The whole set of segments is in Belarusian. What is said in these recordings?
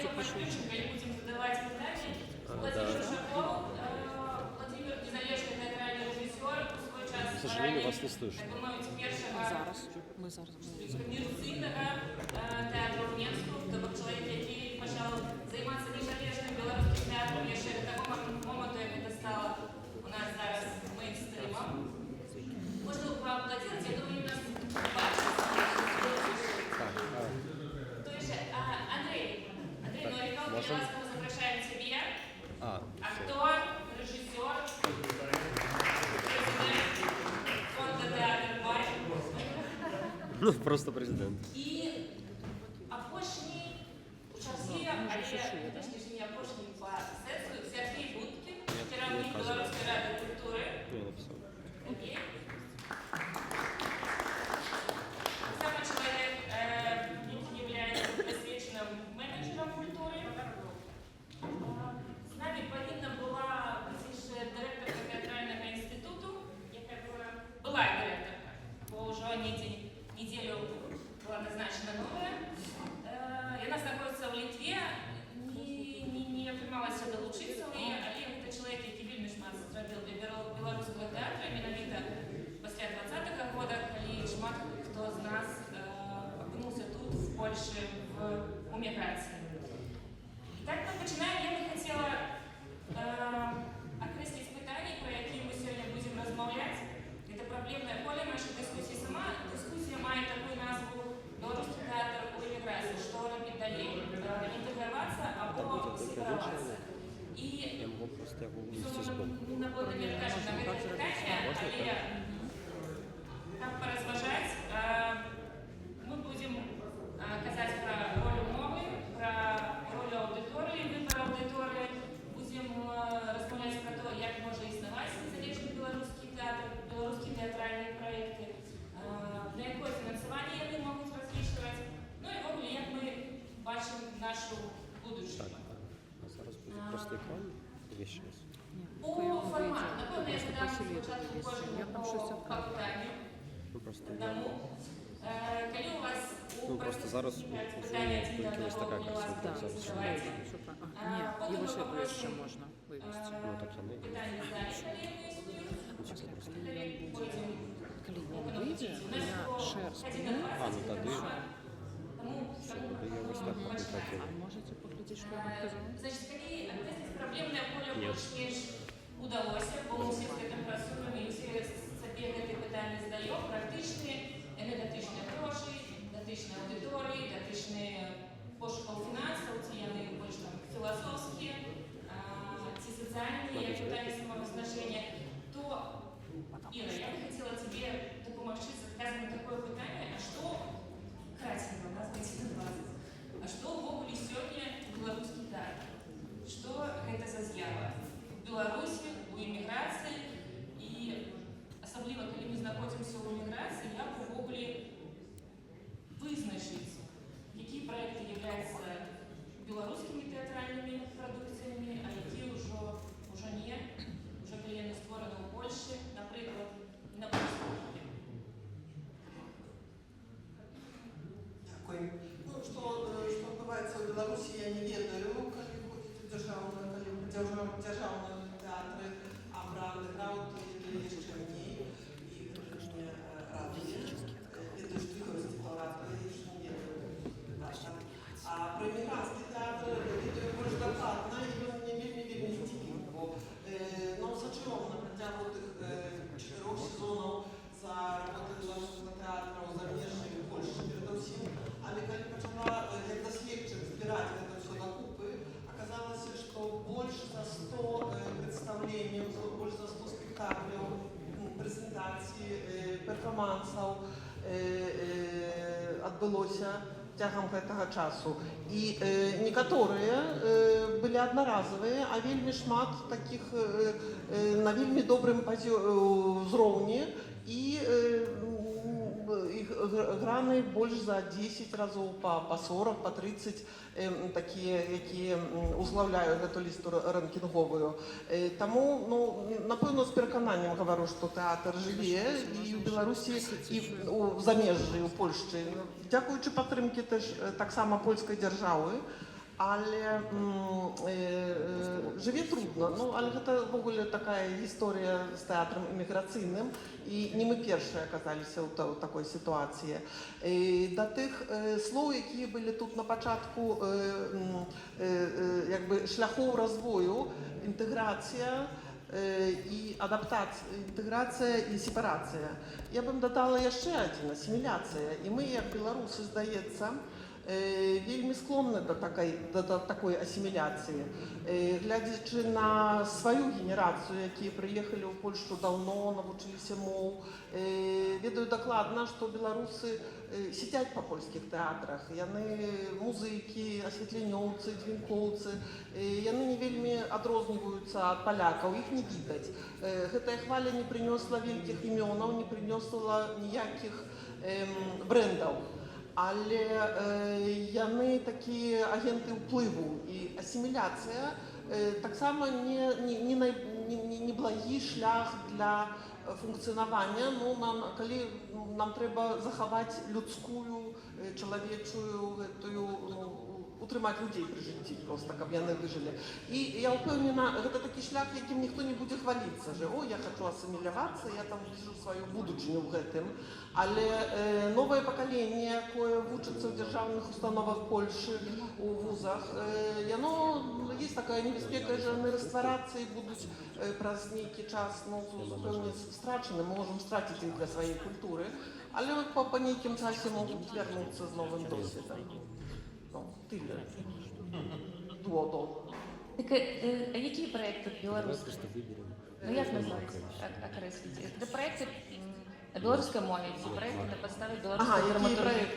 Ключенко, и будем задавать питание. Владимир Шаков, Владимир незалежний театральний режисер, у свой час К сожалению, вас не слышно. так би мовити, першого Ми зараз. комерційного театру в Мінську, тобто чоловік, який почав займатися незалежним білоруським театром ще до того моменту, як це стало у нас зараз мейнстримом. Можна поаплодувати, я думаю, нас бачать. Той же Андрей Новиков, мы ласково запрошаем тебе. Актор, режиссер, президент фонда «Театр Бай». Ну, просто президент. І апошній у часі, але точніше не апошній по сенсу, Сергій Будкін, керівник Білоруської ради культури. Я написал. Окей. Сам человек является посвященным менеджером культуры. З нами повинна була директорка театрального інституту, яка була директорка, бо вже неделю была назначена новая. И она находится в Литве, не приймалася долучитися в її, але це чоловік, який вельми шмат зробив для білоруського театру, іменно після 20-х років, коли шмат хто з нас опинився тут, в Польщі, в еміграції. І так ми починаємо. Я би хотіла окреслити питання, про які ми сьогодні будемо розмовляти. Це проблемне поле нашої дискусії. Сама дискусія має таку назву «Білоруський театр у еміграції. Що робити далі? Інтегруватися або сепаруватися». І, наблюдення каже на це питання, але як порозважати, ми будемо казати про роль мови, про роль аудиторії, вибір аудиторії, будемо розмовляти про те, як може існувати незалежний білоруський театр, білоруські театральні проєкти, для якого фінансування вони можуть розміщувати, ну і взагалі, як ми бачимо нашу будущу. Зараз буде просто екран весь час. По формату, напевно, я задам спочатку кожному по питанню. Одному. Коли у вас у просто зараз питання один до одного, у вас задавайте. Ні, його ще ближче можна вивести. Ну, так само. Питання задалі, коли я існую. Коли він вийде, я ще розповім. Ну тоді. Тому, Тоді я ось так покрутив. А можете поглядіти, що я вам казала? значит, коли окреслить проблемное поле больше, ніж удалося, бо ми всі з цим працюємо і всі собі ці питання задаємо, практичні, не дотичні гроші, дотичні аудиторії, дотичні пошуків фінансів, ці вони більш там філософські, ці соціальні питання самовизначення, то, Іра, я б хотіла тобі допомогти сказати таке питання, а що, кратенько, у нас буде 20, а што ўвогуле сёння беларускі тэатр? Што гэта за з'ява? У Беларусі, у эміграцыі і асабліва, калі мы знаходзімся ў эміграцыі, як увогуле вызначыць, якія праекты являюцца беларускімі тэатральнымі прадукцыямі, а якія ўжо не, ўжо калі яны створаны ў Польшчы, напрыклад, на польскай. Ну, что отбываецца ў Беларусі, я не ведаю, калі ходзіць у дзяржаўныя тэатры, а пра андэграўнд ведаю яшчэ меней, і гэта мне радуе. Ведаю, што ёсць лаўрэаты, я яшчэ не ведаю. А пра эмігранцкі тэатр ведаю больш дакладна, і ён мне вельмі здзівіў, бо сачыла на працягу тых 4 сезонаў за работы беларускага тэатра ў замежжы і Польшчы перадусім. Але калі пачала як даследчык збіраць гэта ўсё дакупы, аказалася, што больш за 100 прадстаўленняў, больш за 100 спектакляў, прэзентацый, перфармансаў адбылося цягам гэтага часу. І некаторыя былі аднаразовыя, а вельмі шмат такіх на вельмі добрым узроўні і граны больш за 10 разоў, па 40, па 30, такія, якія узлаўляюць гэту лісту рэнкінговую. Таму, напэўна, з перакананнем гавару, што тэатр жыве і ў Беларусі, і ў замежжы, і ў Польшчы. Дзякуючы падтрымкі таксама польскай дзяржавы, але жыве трудна. Ну, але гэта в огуле такая гісторыя з тэатрам эміграцыйным, і не мы першыя аказаліся ў такой сітуацыі. Да тых слоў, якія былі тут на пачатку шляхоў развою, інтэграцыя і адаптацыя, інтэграцыя і сепарацыя. Я б дадала яшчэ адзін, асіміляцыя. І мы, як беларусы, здаецца, вельмі склонны да такой асіміляцыі. Глядзячы на сваю генерацыю, якія прыехалі ў Польшу даўно, навучыліся моў, ведаю дакладна, што беларусы сядзяць па польскіх тэатрах. Яны музыкі, асветленёўцы, дзвінкоўцы, яны не вельмі адрозніваюцца ад палякаў, іх не відаць. Гэтая хваля не прынёсла вялікіх імёнаў, не прынёсла ніякіх брэндаў. Але яны такія агенты ўплыву, і асіміляцыя таксама не благі шлях для функцыянавання, калі нам трэба захаваць людскую, чалавечую, утрымаць людзей пры жыцці, проста, каб яны выжылі. І я ўпэўнена, гэта такі шлях, якім ніхто не будзе хваліцца, że я хочу асімілявацца, я там вижу сваю будучыню ў гэтым. Але новае пакаленне, якое вучыцца ў дзяржаўных установах Польшы, у вузах, яно есть такая небяспека, że яны растварацца і будуць праз нейкі час пэўне страчаны, мы можам страціць іх для сваёй культуры, але па нейкім часе могуць вярнуцца з новым досведам. Так, а які проекти білоруські? Ну як назвати, окреслити? Це проекти на белорусской мове, ці проекти на підставі білоруської драматургії?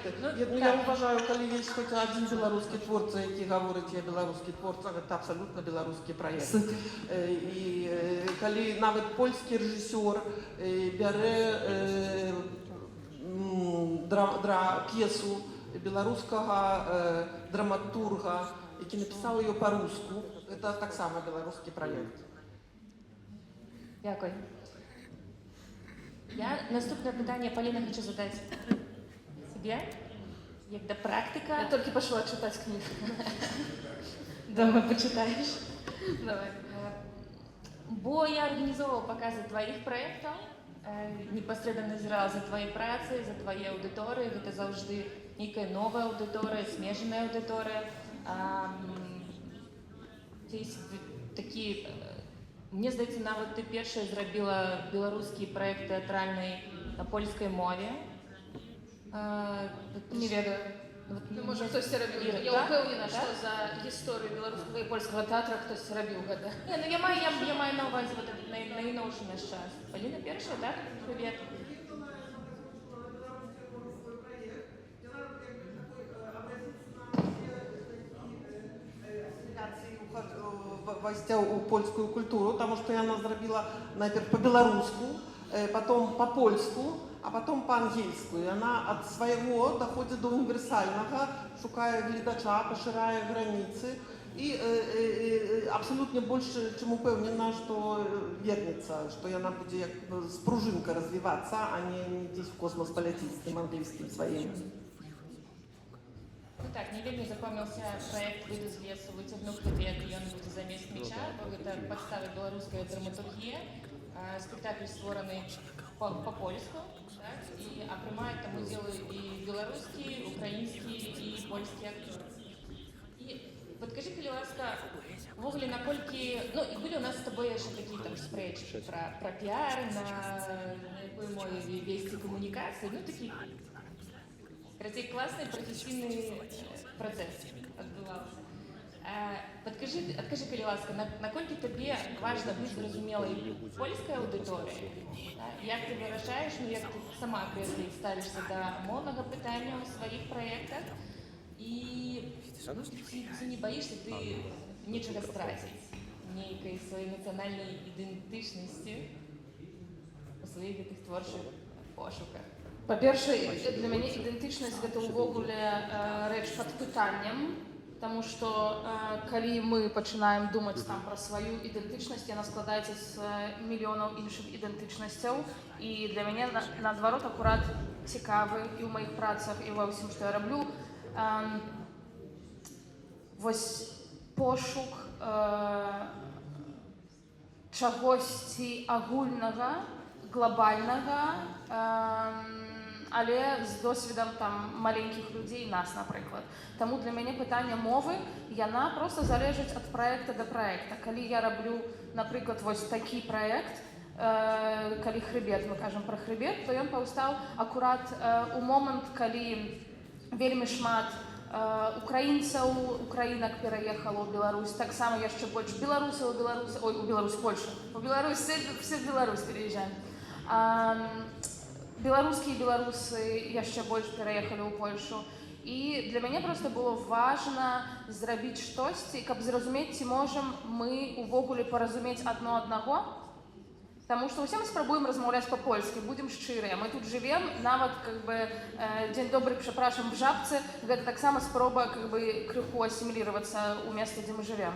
Я вважаю, коли є хоч один білоруський творця, який говорить, я білоруський творця, це абсолютно білоруський проєкт. І коли навіть польський режисер бере п'єсу беларускага драматурга, які напісаў ее по-руску. Это так само беларускі проект. Дякую. Я наступне питання, Поліна, хочу задати себе, як до практика. Я только пошла читать книжку. Дома почитаєш? Давай. Бо я організовувала покази твоїх проєктів, непосредственно назирала за твоєю працею, за твоєю аудиторією. Це завжди некая нова аудиторія, смежная аудиторія. Есть такі, мені здається, навіть ти перша зробила білоруський проєкт театральний на польській мові. Не ведаю. Ну, може, хтось це робив. Я впевнена, що за історію білоруського і польського театру хтось робив це. Ні, ну я маю на увазі найновший наш час. Поліна перша, так? Привіт. Войсця ў польскую культуру, таму што яна зрабіла найперш па-беларуску, потом па-польску, а потом па-ангельску. Яна ад свайго даходзіць до універсальнага, шукае гледача, пашырае граніцы і абсалютна больш чым упэўнена, што вернецца, што яна будзе як спружынка развівацца, а не дзесь в космос паляціць з тым ангельскім сваім. Ну так, мне вельмі запомнился проект «Выйду з лесу, выцягну хлеб», ён будзе замест мяча, бо гэта падставы беларускай драматургіі. Спектакль створаны по-польску, так? А прымаюць там удзел і беларускі, украінскі і польскі акторы. І падкажы, калі ласка, ввогуле, наколькі... Ну, і былі у нас з тобой яшчэ такія там спрэчкі пра піар, на якой мове весці камунікацыі, ну, такі... Короче, классный профессийный процесс отбывался. Откажи, калі ласка, наколькі табе важна быць зразумелай польскай аудыторыі? Як ты вырашаеш, як ты сама акрэсліць ставішся да мовнага пытання ў сваіх праектах? І ці не баішся ты нечага страціць, нейкай сваёй нацыянальнай ідэнтычнасці у сваіх гэтых творчых пошуках? Па-першае, для мяне ідэнтычнасць гэта ўвогуле рэч пад пытаннем, таму што калі мы пачынаем думаць там пра сваю ідэнтычнасць, яна складаецца з мільёнаў іншых ідэнтычнасцяў, і для мяне наадварот акурат цікавы і ў маіх працах, і ва ўсім, што я раблю, вось пошук чагосьці агульнага, глобальнага, але з досвідам там маленькіх людзей, нас, напрыклад. Таму для мяне пытанне мовы, яна проста залежыць ад праекта да праекта. Калі я раблю, напрыклад, вось такі праект, калі хрыбет, мы кажам пра хрыбет, то ён паўстаў акурат у момант, калі вельмі шмат украінцаў, украінак пераехала ў Беларусь, таксама яшчэ больш беларусаў, у Беларусь, Польшу. У Беларусь, все в Беларусь переезжаем. Беларускія беларусы яшчэ больш пераехалі ў Польшу. І для мяне проста было важна зрабіць штосьці, каб зразумець, ці можам мы увогуле паразумець адно аднаго. Таму што ўсе мы спрабуем размаўляць па-польскі, будзем шчырыя. Мы тут жывем, нават дзень добры, прапрашам, в Жабцы, гэта таксама спроба крыху асіміліравацца ў месцы, дзе мы жывем.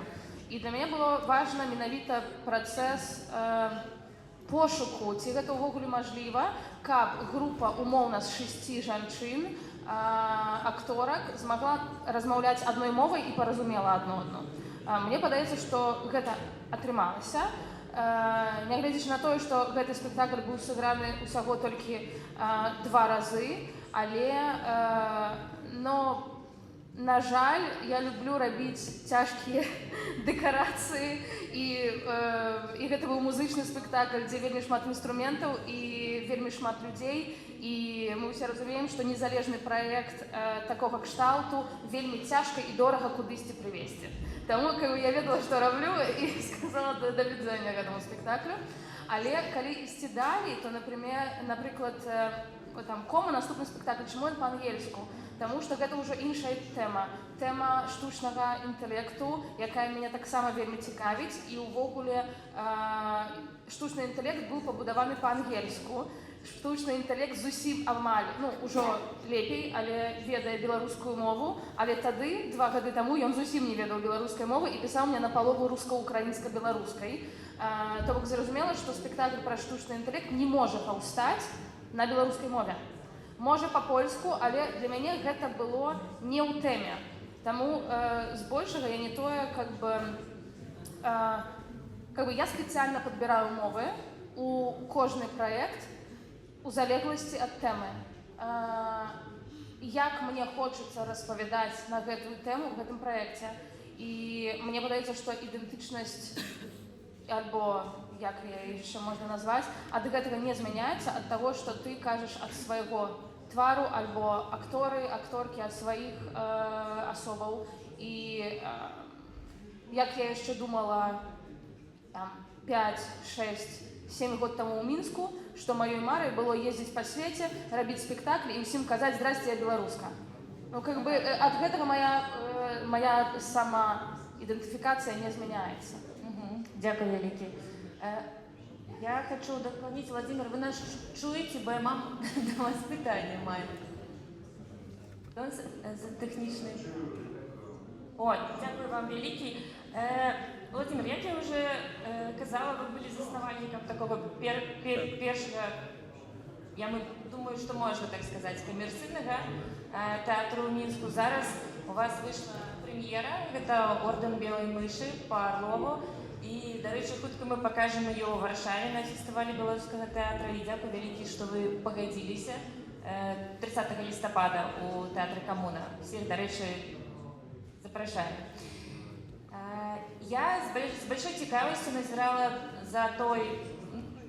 І для мяне было важна менавіта працэс пошуку, ці гэта ўвогуле мажліва, каб група умоўна з 6 жанчын, акторак, змагла размаўляць адной мовай і паразумела адно адну. Мне падаецца, што гэта атрымалася. Нягледзячы на тое, што гэты спектакль быў сыграны ўсяго толькі 2 разы, але, на жаль, я люблю рабіць цяжкія дэкарацыі, і гэта быў музычны спектакль, дзе вельмі шмат інструментаў і вельмі шмат людзей, і мы ўсе разумеем, што незалежны праект такога кшталту вельмі цяжка і дорага кудысьці прывезці. Таму я ведала, што раблю, і сказала да відзення гэтаму спектаклю. Але калі ісці далей, то, напрыклад, Кома, наступны спектакль, чаму ён па-ангельску? Таму што гэта ўжо іншая тэма. Тэма штучнага інтэлекту, якая мяне таксама вельмі цікавіць, і ўвогуле штучны інтэлект быў пабудаваны па-ангельску. Штучны інтэлект зусім амаль, ўжо лепей, але ведае беларускую мову, але тады, 2 гады таму, ён зусім не ведаў беларускай мовы і пісаў мне напалову руска-украінска-беларускай. То бок зразумела, што спектакль пра штучны інтэлект не можа паўстаць на беларускай мове. Можа па-польску, але для мяне гэта было не ў тэме. Таму збольшага я не тое, я спецыяльна падбіраю мовы у кожны праект, у залегласці ад тэмы. Як мне хочацца распавядаць на гэтую тэму ў гэтым праекце. І мне падаецца, што ідэнтычнасць, альбо як яе яшчэ можна назваць, ад гэтага не змяняецца, ад таго, што ты кажаш ад свайго твару, альбо акторы, акторкі ад сваіх асобаў. І як я яшчэ думала 5, 6, 7 год таму ў Мінску, што маёй марай было ездзіць па свеце, рабіць спектаклі і ўсім казаць «Здрасце, я беларуска». Ад гэтага моя самаідэнтыфікацыя не змяняецца. Дякую вялікі. Я хочу дополнить, Владимир, вы нас чуете, бо я мам до вас питання маю. Технічний. Дякую вам великий. Владимир, як я вже казала, ви були заснувальником такого першого, я думаю, що можна так сказати, комерційного театру у Мінську. Зараз у вас вийшла прем'єра, це «Орден Білої миші» по Орлову. І, до речі, хутко ми покажемо її у Варшаві на фестивалі Білоруського театру. І дякую великі, що ви погодилися 30 листопада у Театрі Комуна. Всіх, до речі, запрошую. Я з большой цікавістю назирала за той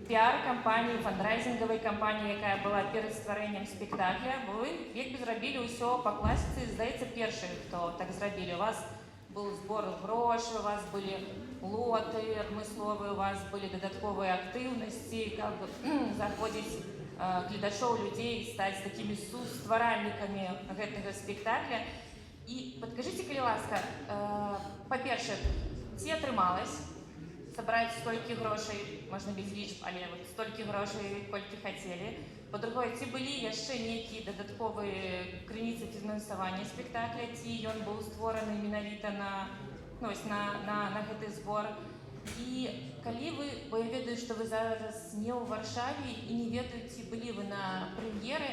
піар-кампанією, фандрайзинговой кампанією, яка була перед створенням спектакля. Бо ви, якби зробили все по класиці, здається, перші, хто так зробили. У вас був збор грошей, у вас були лоти промислові, у вас були додаткові активності, як заходить глядачів, людей, стати такими стваральниками этого спектакля. І підкажіть, коли ласка, по-перше, ці атрымалось собрать столькі грошей, можна без лічб, але вот столькі грошей, колькі хотели. По-другое, ці былі яшчэ нейкія дадатковыя крыніцы фінансавання спектакля, ці ён быў створаны менавіта на гэты збор. І калі вы, бо я ведаю, што вы зараз не ў Варшаве і не ведаю, ці былі вы на прэм'еры,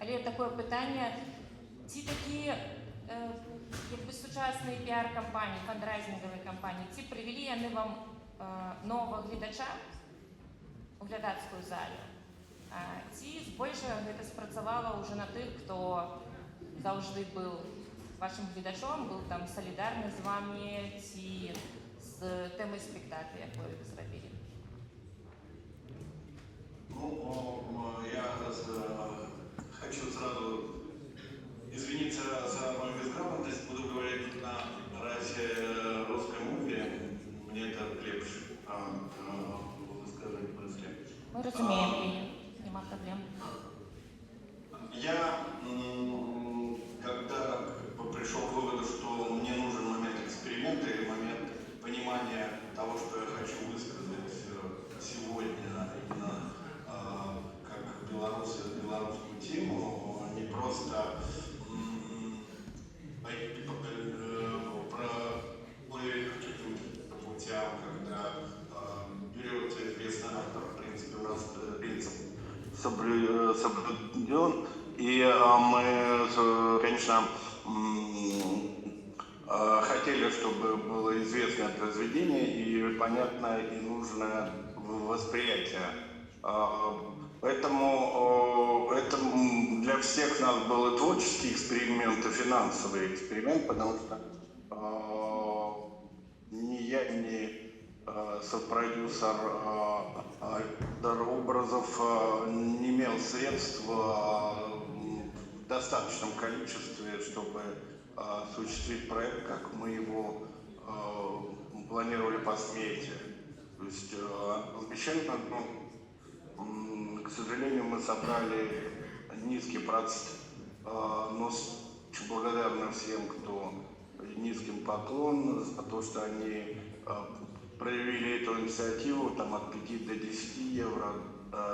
але такое пытанне, ці такія, як бы сучасні піар-кампанії, фандрайзингові кампанії, ці привели вони вам нового глядача у глядацькій залі? Ці збільшого гэта спрацавала уже на тих, хто завжди був вашим глядачом, був там солідарний з вами, ці з темою спектакля, яку ви зробили? Ну, я хочу сразу извиниться за мою безграмотность. Буду говорить на расе русской мове. Мне это легче сказать быстрее. Ми розуміємо її, нема проблем. Я, когда пришел к выводу, что мне нужен момент эксперимента и момент понимания того, что я хочу высказать сегодня именно как белорусскую тему, не просто проплыть каким-то путям, когда берется известный автор, в принципе, у нас принцип соблюден, и мы, конечно, хотели, чтобы было известное произведение и понятное и нужное восприятие. Поэтому это для всех нас был и творческий эксперимент, и финансовый эксперимент, потому что ни я, ни сопродюсер образов не имел средств в достаточном количестве, чтобы осуществить проект, как мы его планировали по смете. То есть изначально, к сожалению, мы собрали низкий процент, но очень благодарны всем, кто низким поклон за то, что они проявили эту инициативу там, от 5 до 10 евро.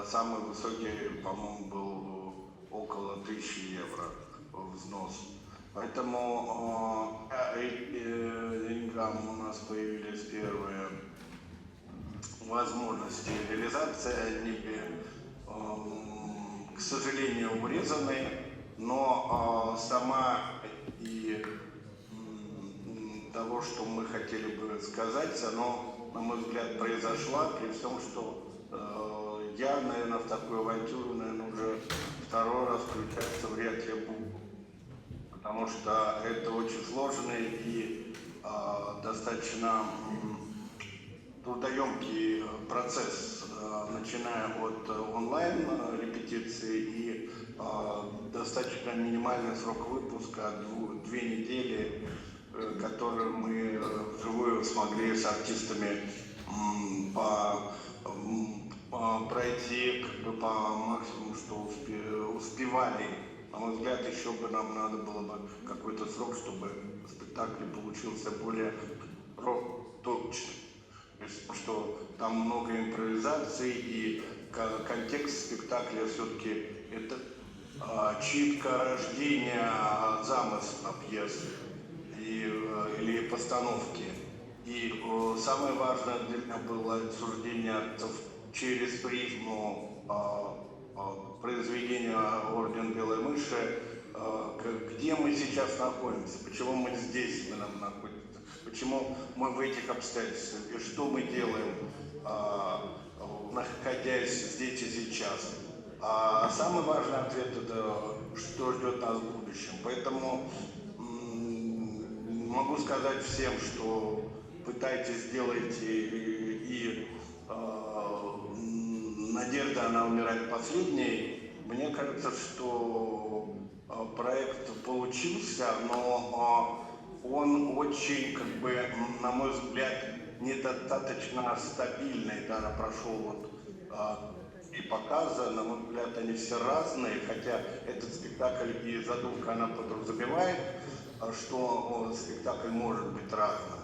Самый высокий, по-моему, был около 1000 евро взнос. Поэтому деньгам у нас появились первые возможности реализации. Они, к сожалению, урезаны, но сама и того, что мы хотели бы сказать, оно, на мой взгляд, произошло, при том, что я, наверное, в такую авантюру, наверное, уже второй раз включаться вряд ли буду. Потому что это очень сложный и достаточно трудоемкий процесс, начиная от онлайн-репетиции и достаточно минимальный срок выпуска, 2 недели, которые мы вживую смогли с артистами пройти по максимуму, что успевали. На мой взгляд, еще бы нам надо было бы какой-то срок, чтобы спектакль получился более точным. То есть, что там много импровизаций, и контекст спектакля все-таки это читка рождения замысла пьесы или постановки. И самое важное для меня было суждение через призму произведения «Орден Белой мыши», где мы сейчас находимся, почему мы здесь находимся, почему мы в этих обстоятельствах, и что мы делаем, находясь здесь и сейчас. А самый важный ответ – это что ждет нас в будущем. Поэтому могу сказать всем, что пытайтесь, делайте, и надежда, она умирает последней. Мне кажется, что проект получился, но он очень, как бы, на мой взгляд, недостаточно стабильный. Да, прошел вот и показы, на мой взгляд, они все разные, хотя этот спектакль и задумка, она подразумевает, что спектакль может быть разным.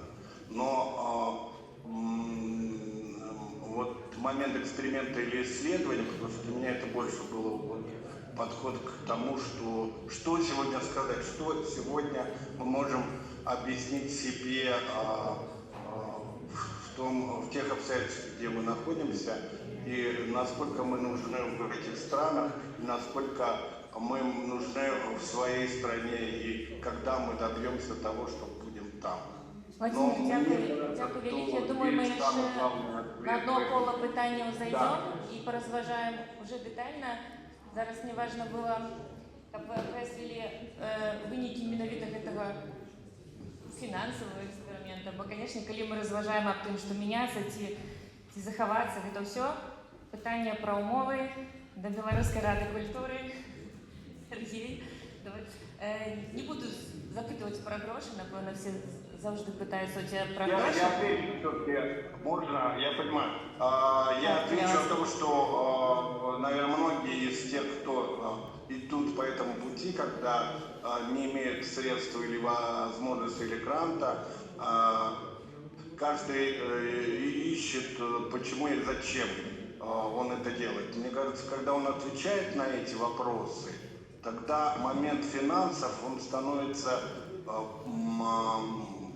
Но вот момент эксперимента или исследования, потому что для меня это больше было вот подход к тому, что сегодня сказать, что сегодня мы можем объяснить себе в тех обстоятельствах, где мы находимся, и насколько мы нужны в этих странах, и насколько мы нужны в своей стране, и когда мы добьемся того, что будет там. Владимир, Ну, дякую, мне кажется, дякую что велике. Я думаю, ми здесь самый ще главный ответ на одно в этом. коло питання зайдемо і порозважаємо уже детально. Зараз мне важно было, как вы окреслили выники менавіта гэтага фінансавого эксперимента. Бо, конечно, калі мы разважаем аб тым, што мяняцца ці захавацца, гэта ўсё пытанне пра ўмовы да Беларускай рады культуры. Сергей, давай. Не буду запытывать про гроши, напевно, все завжди пытаются у тебя про гроши. Я отвечу все-таки, можно, я понимаю. Я отвечу о том, что, наверное, многие из тех, кто идут по этому пути, когда не имеют средств или возможности или гранта, каждый ищет, почему и зачем он это делает. Мне кажется, когда он отвечает на эти вопросы, тогда момент финансов, он становится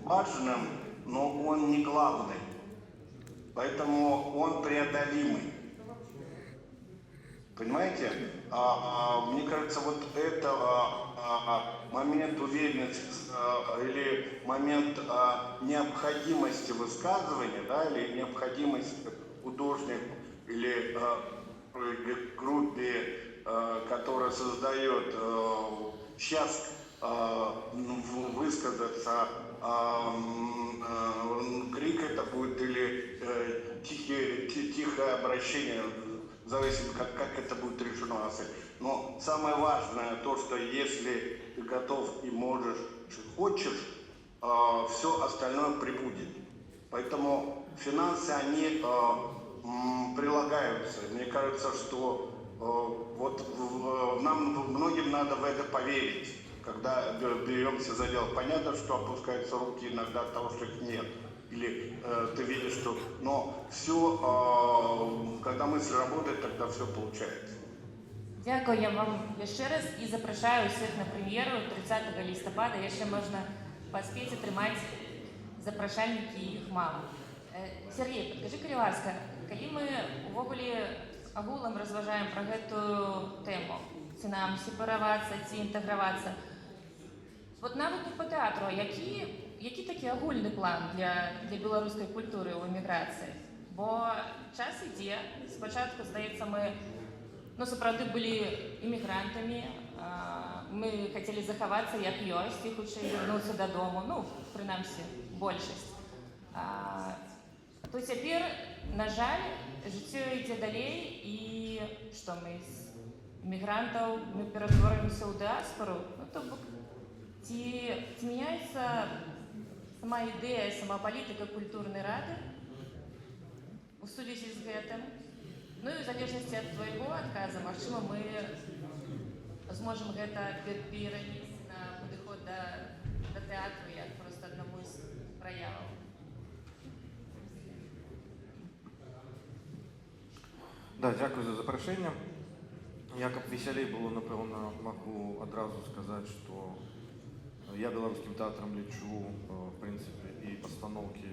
важным, но он не главный. Поэтому он преодолимый. Понимаете? Мне кажется, вот это момент уверенности или момент необходимости высказывания, да, или необходимость художник или группе, которая создает сейчас высказаться, крик это будет или тихое обращение, зависит, как это будет решено. Но самое важное то, что если ты готов и можешь, хочешь, все остальное прибудет. Поэтому финансы, они прилагаются. Мне кажется, что вот многим надо в это поверить, когда беремся за дело. Понятно, что опускаются руки иногда от того, что их нет. Или ты видишь, что... Но все, когда мысль работает, тогда все получается. Дякую вам ще раз і запрошую усіх на прем'єру 30 листопада. Ще можна поспіти тримати запрошальники і їх мало. Сергій, підкажи, калі ласка, калі ми увогуле агулам разважаем про гэтую тему, ці нам сепаравацца, ці інтэгравацца, вот нават не по тэатру, які такі агульны план для беларускай культуры ў эміграцыі? Бо час ідзе, спачатку, здаецца, мы сапраўды былі эмігрантамі, мы хацелі захавацца як ёсць і хутчэй вярнуцца дадому, прынамсі, большасць. То цяпер, на жаль, жыццё ідзе далей, і што мы з эмігрантаў мы ператворымся ў дыаспору? То бок, ці змяняецца сама ідэя, сама палітыка культурнай рады у сувязі з гэтым? Ну і в залежнасці ад твайго адказа, магчыма, мы зможам гэта перанесці на падыход да тэатру як проста аднаму з праяваў. Да, дзякую за запрашэнне. Я, каб весялей было, напэўна, магу адразу сказаць, што я беларускім тэатрам лічу, в прынцыпе, і пастаноўкі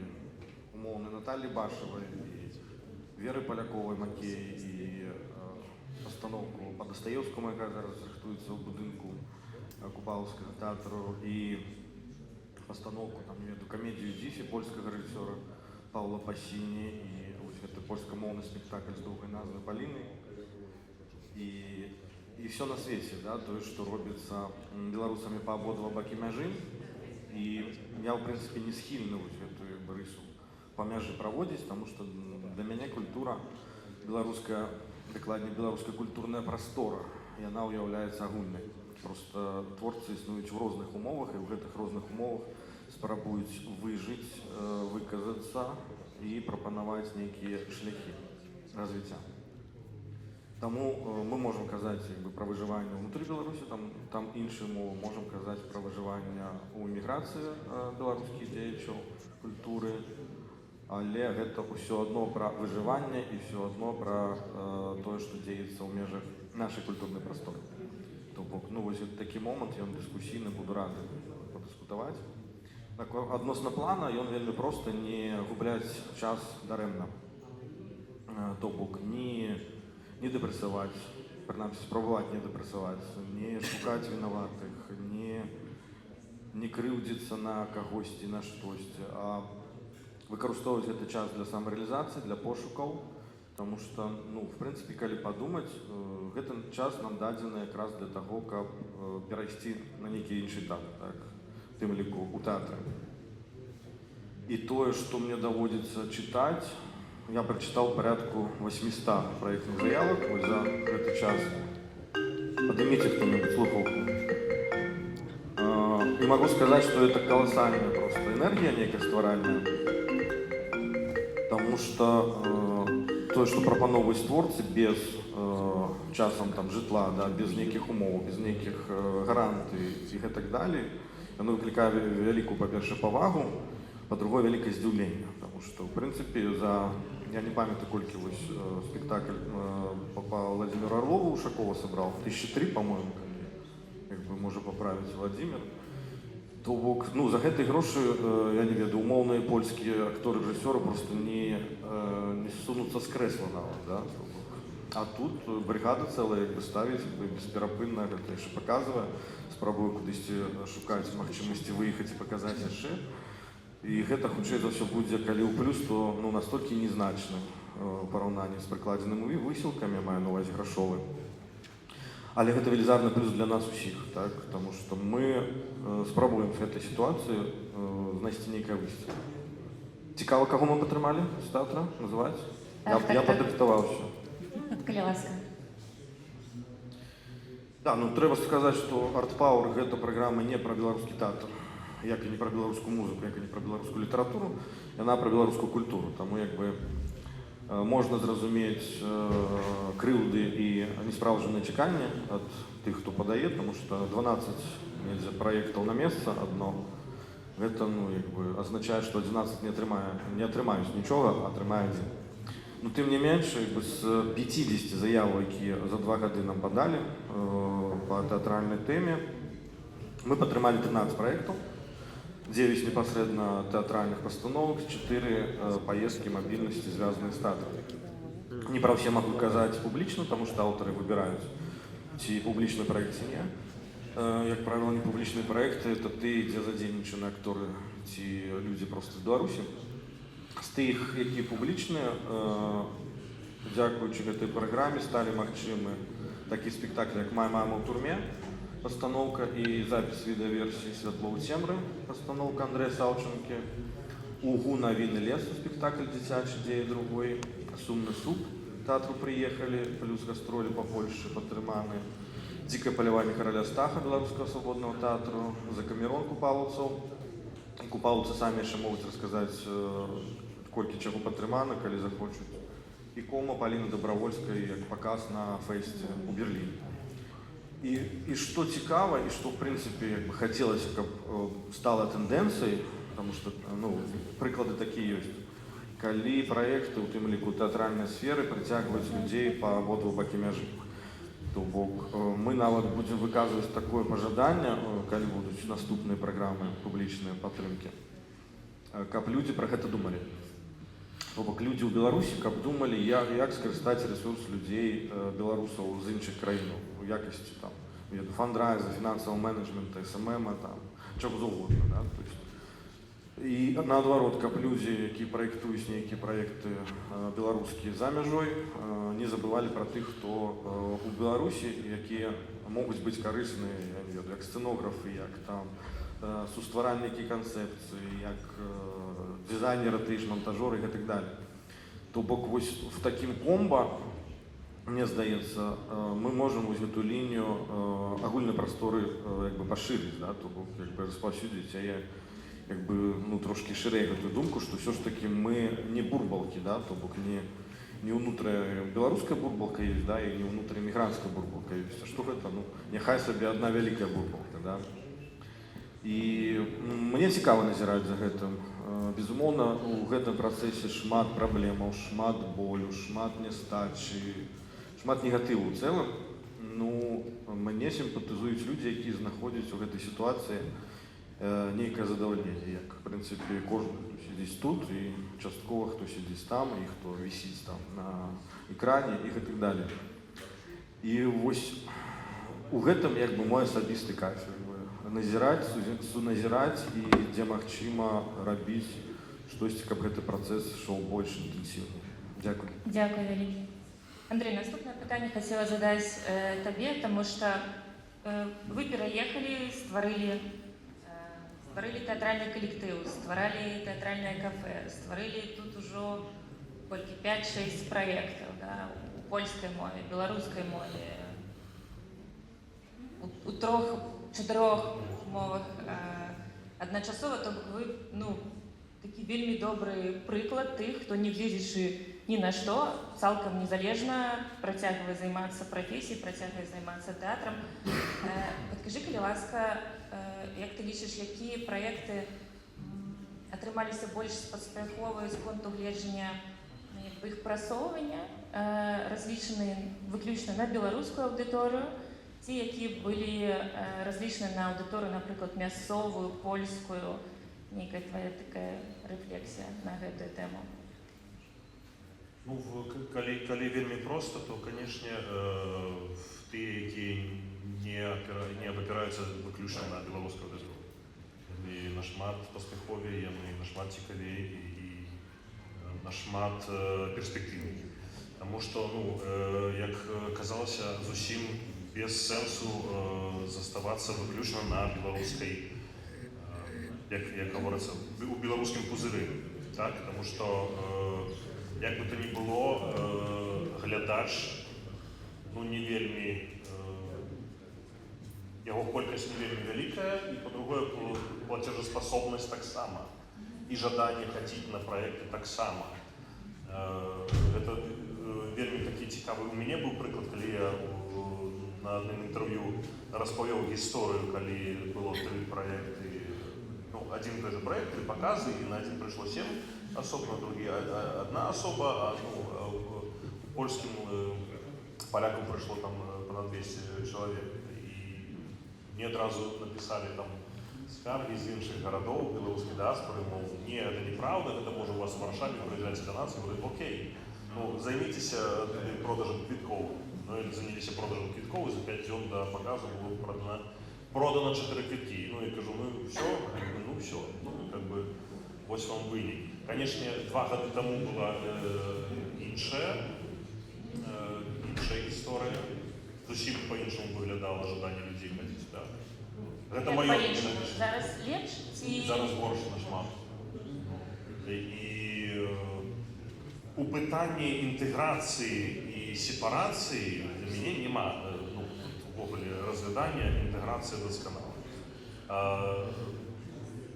умоўнай Наталлі Башавай, і Веры Поляковай Макей, і пастаноўку па Дастаеўскаму, якая зараз рыхтуецца ў будынку Купалаўскага тэатру, і пастаноўку, там, не ведаю, камедію «Дзіфі» польскага рэжысёра Паўла Пасіні, і вось гэты польскамоўны спектакль з доўгай назвай «Паліны». І все на свеце, да, тое, што робіцца беларусамі па абодва бакі мяжы. І я, в прынцыпе, не схільны вось гэтую рысу па мяжы праводзіць, таму што для мяне культура беларуская, дакладней, беларуская культурная прастора, яна ўяўляецца агульнай. Проста творцы існуюць у розных умовах, і ў гэтых розных умовах спрабуюць выжыць, выказацца і прапанаваць нейкія шляхі развіцця. Таму мы можам казаць пра выжыванне ўнутры Беларусі, там іншую мову, можам казаць пра выжыванне ў эміграцыі беларускіх дзеячаў культуры, але гэта ўсё адно пра выжыванне і ўсё адно пра тое, што дзеецца ў межах нашай культурнай прасторы. То бок, вось такі момант, ён дыскусійны, буду рады падыскутаваць. Адносна плана, ён вельмі проста не губляць час дарэмна. То бок, не дэпрэсаваць, прынамсі спрабаваць не дэпрэсаваць, не шукаць вінаватых, не не крыўдзіцца на кагосьці, на штосьці, а выкарыстоўваць гэты час для самарэалізацыі, для пошукаў, тому што, ну, в прынцыпе, калі падумаць, гэты час нам дадзены якраз для таго, каб перайсці на нейкі іншы этап, так, в тым ліку у тэатры. І тое, што мне даводзіцца чытаць, я прачытаў парядку 800 праектных заявак вось за гэты час. Падыміце хто-небудзь слухаўку. І магу сказаць, што это каласальная просто энергія нейкая стваральная, таму што тое, што прапаноўваюць творцы без часам там жытла, да, без нейкіх умоў, без нейкіх гарантый і гэтак далей, яно выклікае вялікую, па-першае, павагу, па-другое, вялікае здзіўленне, таму што, ў прынцыпе, я не памятаю, колькі вось спектакль па Владимиру Орлову Ушакова сабраў, 1003, па-моему, як бы можа паправіць Владимир. То бок, ну, за гэтыя грошы, я не ведаю, умоўныя польскія акторы, рэжысёры просто не сунуцца з крэсла нават, да? А тут бригада цэлая як бы ставіць бесперапынна, гэта яшчэ паказвае, спрабуе кудысьці шукаць магчымасці выехаць і паказаць яшчэ. І гэта, хутчэй за ўсё, будзе, калі ў плюс, то, ну, настолькі незначны ў параўнанні з прыкладзенымі высілкамі, маю на увазе грашовы. Але гэта велізарны плюс для нас усіх, так? Таму што мы спрабуем в гэтай сітуацыі знайсці нейкае выйсце. Цікава, каго мы падтрымалі з тэатра называць? Я падрыхтаваўся. Калі ласка. Да, ну трэба сказаць, што Art Power гэта праграма не пра беларускі тэатр, як і не пра беларускую музыку, як і не пра беларускую літаратуру, яна пра беларускую культуру. Таму як бы можна зразумець крыўды і неспраўджаныя чаканні ад тых, хто падае, таму што 12 праектаў на месца адно, гэта, ну, як бы азначае, што 11 не атрымаюць нічога, а атрымае адзін. Ну, тым не менш, як бы з 50 заяваў, якія за 2 гады нам падалі па тэатральнай тэме, мы падтрымалі 13 праектаў, 9 непосредственно театральных постановок, 4 поездки мобильности, связанные с театром. Не про все могу сказать публично, потому что авторы выбирают ці публичный проект ці не. Як правило, не публичные проекты, это ты, где задейничаны акторы ці люди просто з Беларусі. З тых, які публічныя, дзякуючы гэтай праграме, сталі магчымы такі спектакль, як «Моя мама ў турме», постановка и запись видеоверсии «Светло у темры», постановка Андрея Савченки, «Угу на винный лес», спектакль «Дзіцячы дзея другой», «Сумны суп», театру приехали, плюс гастроли по Польше падтрыманы, «Дикое полевание короля Стаха» Белорусского свободного театру, «Закамерон» купалаўцаў. Купалаўцы самі яшчэ могуць расказаць, колькі чаго падтрымана, калі захочуць. І «Кома» Паліны Добравольскай, як паказ на фэсце у Берліне. І што цікава, і што, в прынцыпе, як бы хацелася, каб стала тэндэнцыяй, потому што, ну, прыклады такія ёсць. Калі праекты, у тым ліку тэатральнай сферы, прыцягваюць людзей па абодва бакі мяжы. То бок мы нават будзем выказваць такое пажаданне, калі будуць наступныя праграмы публічныя падтрымкі, каб людзі пра гэта думалі. То бок людзі ў Беларусі, каб думалі, як скарыстаць рэсурс людзей беларусаў з іншых краінаў у якасці там фандрайза, фінансавага менеджмента, СММ, там чаго заўгодна, да? І наадварот, каб людзі, які праектуюць нейкія праекты беларускія за мяжой, не забывалі пра тых, хто у Беларусі, якія могуць быць карысныя, я не ведаю, як сцэнографы, як там сустваральнікі канцэпцыі, як дизайнеры, ты ж монтажеры и так далее. То бок вось в таким комбо, мне здаецца, мы можем вось эту лінію агульнай прасторы як бы пашырыць, да, то бок як бы распаўсюдзіць, а я як бы, ну, трошки шырэй гэтую думку, што ўсё ж таки мы не бурбалкі, да, то бок не ўнутрая беларуская бурбалка есть, да, і не ўнутрая мігрантская бурбалка есть. А што гэта? Ну, няхай сабе одна вялікая бурбалка, да. І мне цікава назіраць за гэтым. Безумоўна, у гэтым працэсе шмат праблемаў, шмат болю, шмат нястачы, шмат негатыву ў цэлым. Ну, мне сімпатызуюць людзі, якія знаходзяць у гэтай сітуацыі нейкае задавальненне, як, в прынцыпе, кожны, хто сядзіць тут, і часткова, хто сядзіць там, і хто вісіць там на экране, і гэтак далее. І вось у гэтым, як бы, мой асабісты кайф. назіраць і дзе магчыма рабіць штосьці, каб гэты працэс ішоў больш інтэнсіўна. Дзякуй. Дякую, вялікі. Андрей, наступное питание хотела задать тебе, потому что вы переехали, створили театральный коллектив, створали театральное кафе, створили тут уже 5-6 проектов, да, у польской мове, белорусской мове, у 3-4 мовах одночасово, то ви, такий вельми добрий приклад тих, хто не глядячи ні на що, цілком незалежно протягує займатися професією, протягує займатися театром. Підкажи, будь ласка, як ти лічиш, які проекти отрималися більш поспіхові з пункту гледження їх просовування, розлічені виключно на білоруську аудиторію, ті, які були розлічені на аудиторію, наприклад, місцеву, польську, Ніка, твоя така рефлексія на гэтую тему? Ну, калі вельмі проста, то, канешне, тыя, якія не абапіраюцца выключна на беларускую аудыторыю. Яны нашмат паспяховей, яны нашмат цікавей і нашмат перспектыўней. Таму што, як казалася, зусім без сэнсу заставацца выключна на беларускай, як говориться, у беларускім пузыры, так? Тому што, як бы то ні было, глядач, не вельмі, яго колькасць не вельмі вялікая, і, па-другое, плацежаспасобнасць таксама, і жаданне хадзіць на праекты таксама. Гэта вельмі такі цікавы. У мяне быў прыклад, калі я на адным інтэрв'ю распавёў гісторыю, калі было 3 праекты, один и тот же проект, 3 показы, и на один пришло 7 особ, на другие одна особа, а польским полякам пришло там понад 200 человек. И мне одразу написали там скарги из інших городов, белорусской диаспоры, мол, не, это неправда, это может у вас в Варшаве, приезжайте до нас, и говорят, окей, займитесь продажем квитков. Или занялись продажем квитков, и за 5 дней до показа было продано 4 квитки. Я кажу, все, ось вам вынік. Конечно, 2 года тому была іншая історія. Зусім по-іншому виглядало ожидання людей ходити. Да. Гэта моё ожидание. Зараз лепш? Зараз горш нашмат. І у питанні інтеграції і сепарації для мене нема розглядання інтеграції досконало.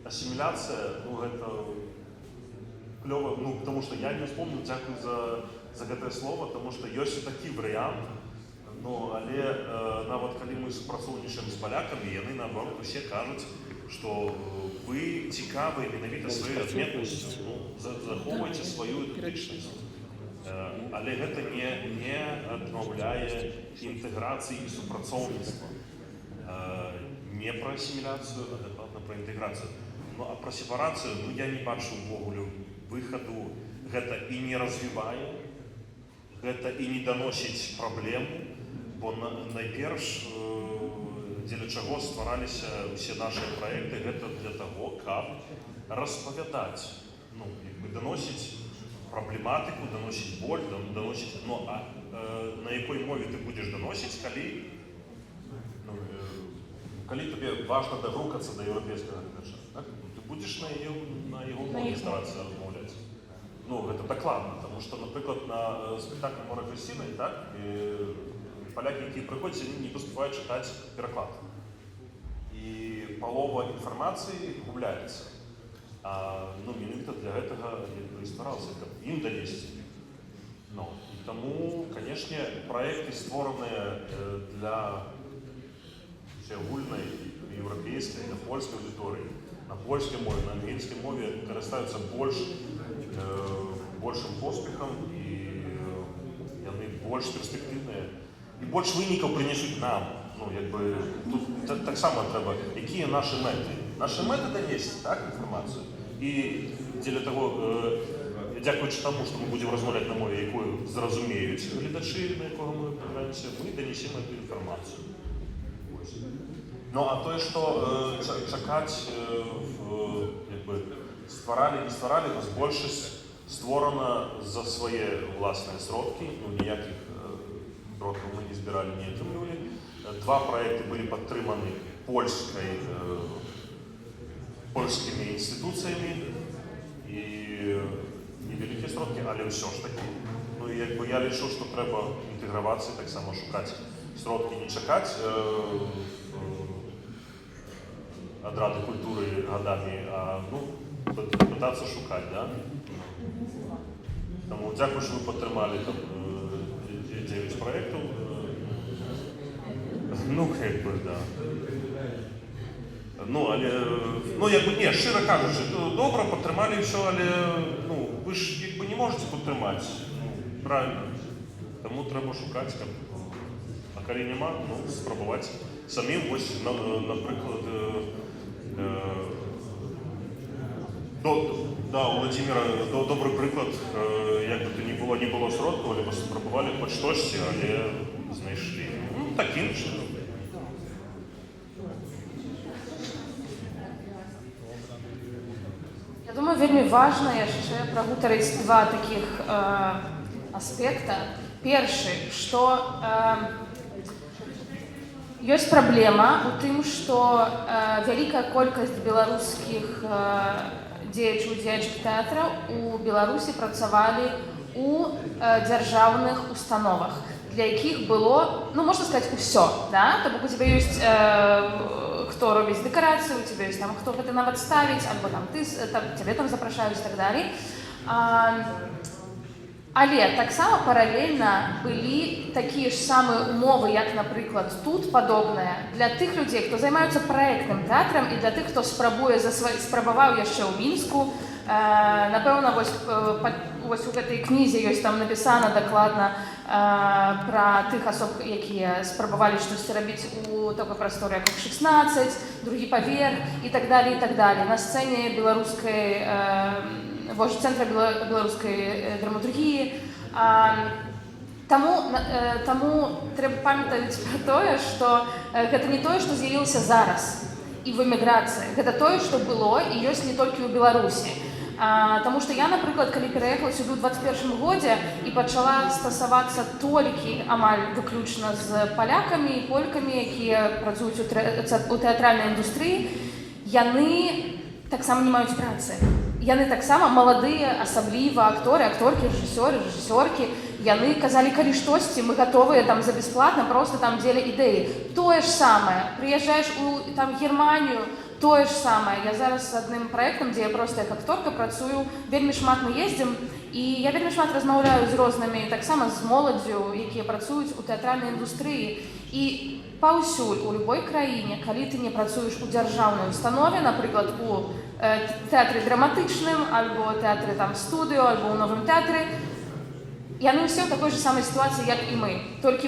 Ассимиляция, это клево, потому что я не вспомню, дякую за гэтае слово, потому что ёсць такі варыянт, але нават калі мы супрацоўнічаем з палякамі, яны наоборот усе кажуць, што вы цікавы менавіта сваёй адметнасцю, захоўвайце сваю ідэнтычнасць. Але гэта не адмаўляе інтэграцыі і супрацоўніцтва. Не про ассимиляцию, а дакладна про інтэграцыю. А про сепарацыю, я не бачу ўвогуле выхаду. Гэта і не развівае, гэта і не даносіць праблему, бо найперш дзеля чаго ствараліся ўсе нашы праекты, гэта для таго, каб распавядаць, даносіць праблематыку, даносіць боль, даносіць, на якой мове ты будзеш даносіць, калі тебе важна дагрукацца да еўрапейскага гледача, так? Ты будзеш на яго мове старацца размаўляць. Гэта дакладна, тому што, напрыклад, на спектакль «Море Хрысціны», так, палякі, якія прыходзяць, не паспяваюць чытаць пераклад. І палова інфармацыі губляецца. Менавіта для гэтага і стараўся, каб ім данесці. І таму, канешне, праекты створаныя для агульнай еўрапейскай, на польскай аўдыторыі, на польскай мове, на ангельскай мове карыстаюцца большым поспехам, і яны больш перспектыўныя і больш вынікаў прынесуць нам. Тут таксама трэба, якія нашы мэты. Нашы мэты данесці, так, інфармацыю. І дзеля таго, дзякуючы таму, што мы будзем размаўляць на мове, якую зразумеюць гледачы, на якога мы паграемся, мы данесем эту інфармацыю. Ну а тое, што чакаць стваралі, не стваралі, у нас большасць створана за свае ўласныя сродкі, ну ніякіх сродкаў мы не збіралі, не атрымлівалі. 2 праекты былі падтрыманы польскімі інстытуцыямі і невялікія сродкі, але ўсё ж такі. Ну і я лічу, што трэба інтэгравацца, таксама шукаць сродкі, не чакаць ад Рады культуры гадамі, а пытацца шукаць, да? Таму дзякуй, што вы падтрымалі 9 праектаў. Ну, да. Ну, але, не, шчыра кажучы, добра, падтрымалі ўсё, але, вы ж, не можете падтрымаць, правильно. Таму трэба шукаць, а калі няма, спрабаваць самім, вось, напрыклад, да, у Владимира добрый прыклад, як бы то не было сродкаў, але спрабавалі хоць штосьці, але знайшлі. Такім чынам. Я думаю, вельмі важна яшчэ прагутарыць 2 такіх аспекта. Першы, што ёсць праблема ў тым, што вялікая колькасць беларускіх дзеячаў тэатраў у Беларусі працавалі у дзяржаўных установах, для якіх было, можна сказаць, усё, да? То бок у тебя ёсць хто робіць дэкарацыю, у тебя ёсць там хто гэта нават ставіць, альбо там цябе там запрашаюць і так далей. Але таксама паралельна былі такія ж самыя умовы, як, напрыклад, тут падобныя для тых людзей, хто займаюцца праектным тэатрам і для тых, хто спрабаваў яшчэ ў Мінску. Напэўна, вось у гэтай кнізе ёсць там напісана дакладна пра тых асоб, якія спрабавалі штосьці рабіць у такой прасторы, як 16, другі паверх і так далее, і так далее. На сцэне беларускай цэнтра беларускай драматургіі. Таму трэба памятаць пра тое, што гэта не тое, што з'явілася зараз і в эміграцыі. Гэта тое, што было і ёсць не толькі ў Беларусі. Таму што я, напрыклад, калі пераехала сюды ў 21 годзе і пачала стасавацца толькі амаль выключна з палякамі і полькамі, якія працуюць у тэатральнай індустрыі, яны таксама не маюць працы. Яны таксама маладыя, асабліва акторы, акторкі, рэжысёры, рэжысёркі. Яны казалі, калі штосьці, мы гатовыя там за бясплатна, проста там дзеля ідэі. Тое ж самае. Прыязджаеш у Германію, тое ж самае. Я зараз з адным праектам, дзе я проста як акторка працую, вельмі шмат мы ездзім, і я вельмі шмат размаўляю з рознымі, таксама з моладдзю, якія працуюць у тэатральнай індустрыі. І паўсюль, у любой краіне, калі ты не працуеш у дзяржаўнай установе, напрыклад, у тэатры драматычным, альбо тэатры студыё, альбо ў новым тэатры, яны ўсе ў такой же самай сітуацыі, як і мы. Толькі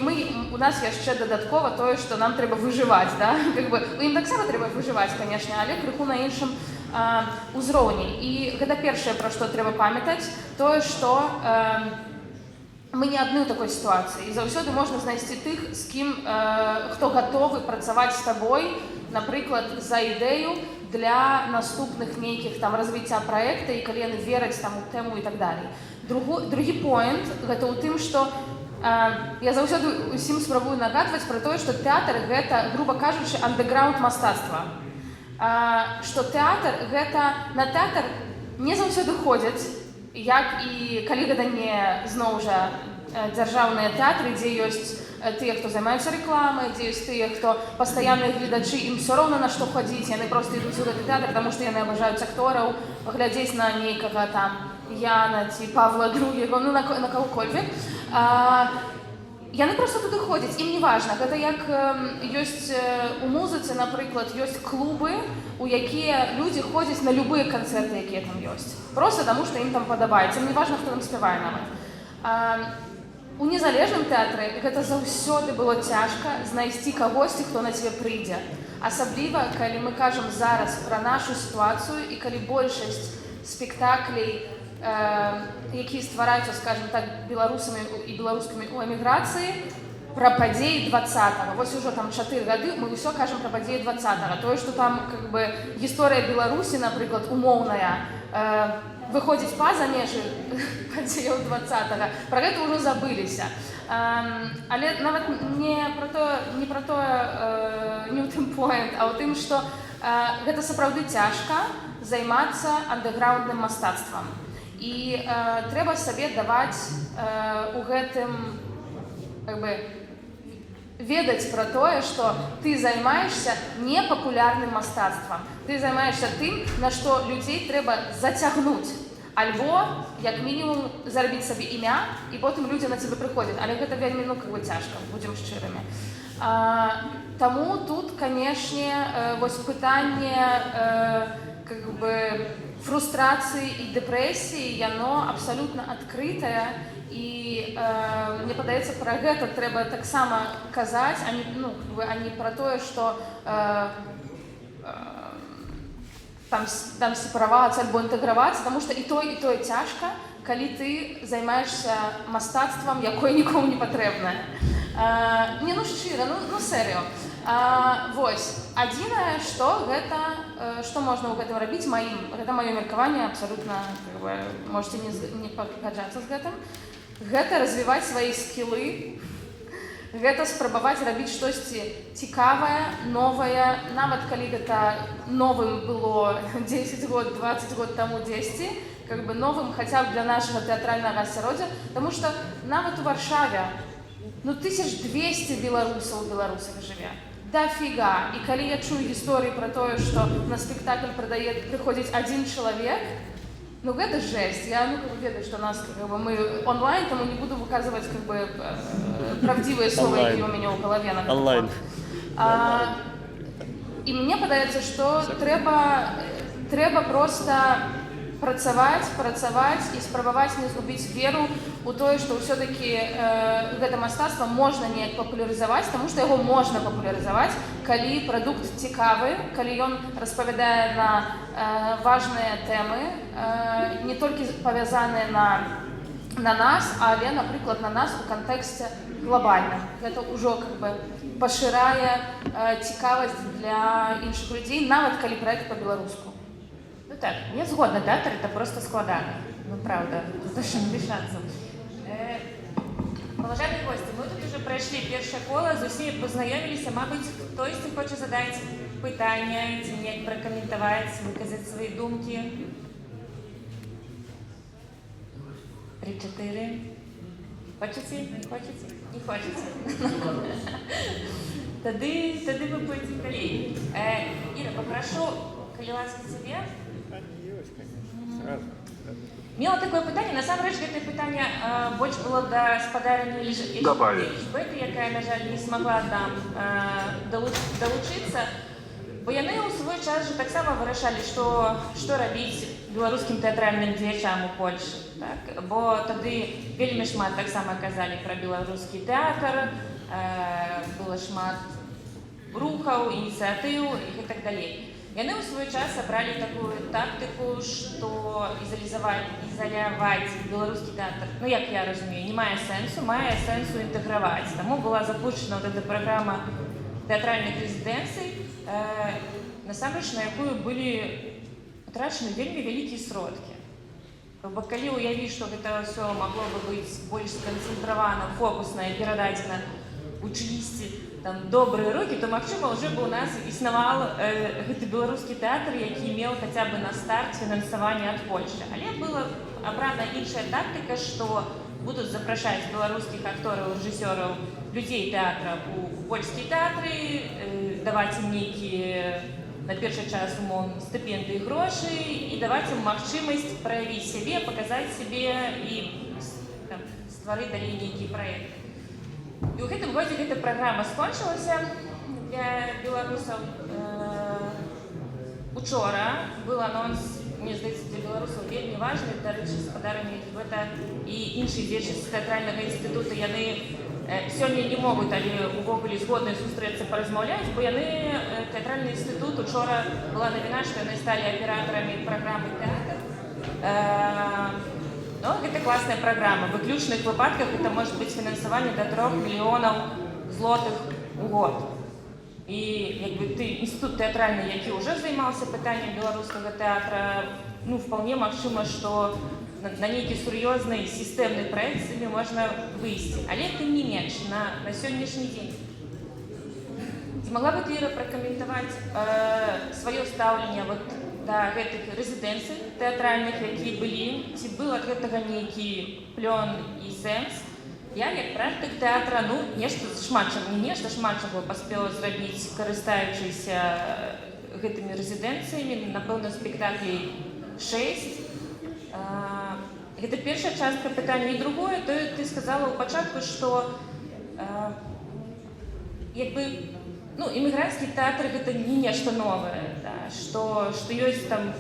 у нас яшчэ дадаткова тое, што нам трэба выжываць, да? У ім таксама трэба выжываць, канешне, але крыху на іншым узроўні. І гэта першае, пра што трэба памятаць, тое, што мы не адны ў такой сітуацыі. І заўсёды можна знайсці тых, з кім, хто гатовы працаваць з табой, напрыклад, за ідэю для наступных нейкіх развіцця праекта, і калі яны вераць у тэму і так далей. Другі поінт гэта ў тым, што я заўсёды усім спрабую нагадваць пра тое, што тэатр гэта, груба кажучы, андэграунд мастацтва. Што тэатр гэта, на тэатр не заўсёды ходзяць, як і калі гэта не, зноў жа, дзяржаўныя тэатры, дзе ёсць тыя, хто займаюцца рэкламай, дзе ёсць тыя, хто пастаянныя гледачы, ім усё роўна на што хадзіць, яны проста ідуць у гэты тэатр, таму што яны абажаюць актораў, паглядзець на нейкага Яна ці Павла II, на каго-кольвек. Яны проста туды ходзяць, ім не важна. Гэта як ёсць у музыцы, напрыклад, ёсць клубы, у якія людзі ходзяць на любыя канцэрты, якія там ёсць. Проста таму, што ім там падабаецца. Ім не важна, хто там спявае нават. У незалежным тэатры гэта заўсёды было цяжка знайсці кагосьці, хто на цябе прыйдзе. Асабліва, калі мы кажам зараз пра нашу сітуацыю і калі большасць спектаклей, якія ствараюцца, скажем так, беларусамі і беларускамі ў эміграцыі, пра падзеі 20-го. Вось ужо там 4 гады мы ўсё кажам пра падзеі 20-го. Тое, што там как бы гісторыя Беларусі, напрыклад, умоўная, выходзіць па-за межы падзеяў 20-го, пра гэта ўжо забыліся. Але нават не пра тое, не ў тым поінт, а ў тым, што гэта сапраўды цяжка займацца андэграўндным мастацтвам. І трэба сабе даваць у гэтым как бы ведаць пра тое, што ты займаешься не папулярным мастацтвам. Ты займаешься тым, на што людзей трэба зацягнуць. Альбо, як мінімум, зарабіць сабе імя, і потым людзі на цябе прыходзяць. Але гэта вельмі, как бы, цяжка, будзем шчырымі. Таму тут, канешне, вось пытанне как бы фрустрацыі і дэпрэсіі, яно абсалютна адкрытае. І мне падаецца, пра гэта трэба таксама казаць, а не пра тое, што там сепаравацца альбо інтэгравацца, таму што і тое цяжка, калі ты займаешься мастацтвам, якое нікому не патрэбнае. Не, шчыра, серыё. Вось, адзінае, што можна ў гэтым рабіць, гэта маё меркаванне, абсалютна, можете не пагаджацца з гэтым. Гэта развіваць свае скілы, гэта спрабаваць рабіць штосьці цікавае, новае, нават калі гэта новым было 10 год, 20 год таму 10, как бы новым хаця б для нашага тэатральнага асяроддзя, таму што нават у Варшаве 1200 беларусаў у Беларусах жыве. Дафіга. І калі я чую гісторыі пра тое, што на спектакль прыходзіць адзін чалавек, гэта жесть. Я ведаю, што нас мы онлайн, таму не буду выказваць как бы правдзівыя словы, якія ў мяне ў галаве. Онлайн. І мне падаецца, што трэба проста працаваць і спрабаваць не згубіць веру у тое, што ўсё-такі гэта мастацтва можна неяк папулярызаваць, таму што яго можна папулярызаваць, калі прадукт цікавы, калі ён распавядае на важныя тэмы, не толькі павязаныя на нас, але, напрыклад, на нас у кантэксце глобальным. Гэта ўжо как бы пашырае цікавасць для іншых людзей, нават калі праект па-беларуску. Так, я згодна, тэатр это просто складана. Правда, зачем мешаться. Уважаемые гости, мы тут уже пройшли першае коло, з усімі познаёміліся, мабыць, хтосьці хоча задаць пытанне, ці неяк пракаментаваць, выказаць свае думкі. 3-4. Хочаце? Не хочаце? Не хочаце. Тады вы будете коллеги. Ира, попрошу, калі ласка, цябе. Мела такое пытанне, насамрэч гэтае пытанне больш было да спадарні Эльжбеты, якая, на жаль, не смогла там далучыцца, бо яны ў свой час же таксама вырашалі, што рабіць беларускім тэатральным дзеячам у Польшы. Бо тады вельмі шмат таксама казалі пра беларускі тэатр, было шмат рухаў, ініцыятыў і так далей. Яны ў свой час абралі такую тактыку, што ізаляваць беларускі тэатр, як я разумею, не мае сэнсу інтэграваць. Таму была запущена вот эта праграма тэатральных рэзідэнцый, насамрэч, на якую былі патрачаны вельмі вялікія сродкі. Бо калі ўявіць, што гэта ўсё магло бы быць больш сканцэнтравана, фокусна і перададзена у чыйсьці добрыя рукі, то, магчыма, ўжо бы у нас існаваў гэты беларускі тэатр, які меў хаця бы на старт фінансаванне ад Польшы. Але была абрана іншая тактыка, што будуць запрашаць беларускіх актораў, рэжысёраў, людзей тэатра у польскія тэатры, даваць ім нейкія, на першы час, умоўна, стыпендыі, грошы і даваць ім магчымасць праявіць сябе, паказаць сябе і стварыць далей нейкі праект. І ў гэтым годзе гэта праграма скончылася для беларусаў. Учора быў анонс, мне здаецца, для беларусаў вельмі важны, дарэчы, спадарні Эльжбета і іншыя дзеячы з тэатральнага інстытута, яны сёння не могуць, але увогуле згодныя сустрэцца паразмаўляць, бо яны, тэатральны інстытут, учора была навіна, што яны сталі аператарамі праграмы тэатр. Гэта класная праграма. В выключных выпадках это может быць фінансаванне до 3 мільёнаў злотых у год. І якби ты інстытут тэатральны, які ўжо займаўся пытаннем беларускага тэатра, ну вполне магчыма, што на нейкі сур'ёзны сістэмны праект з імі можна выйсці. Але тым не менш, на сённяшні дзень. Ці могла бы ты, Іра, пракаментаваць сваё стаўленне вот да гэтых рэзідэнцый тэатральных, якія былі, ці быў ад гэтага нейкі плён і сэнс? Я, як практык тэатра, ну, нешта шмат чаго паспела зрабіць, карыстаючыся гэтымі рэзідэнцыямі, напэўна, спектаклей 6. Гэта першая частка пытання. І другое, то ты сказала ў пачатку, што якби, ну, эмігранцкі тэатр гэта не нешта новае, да, што ёсць там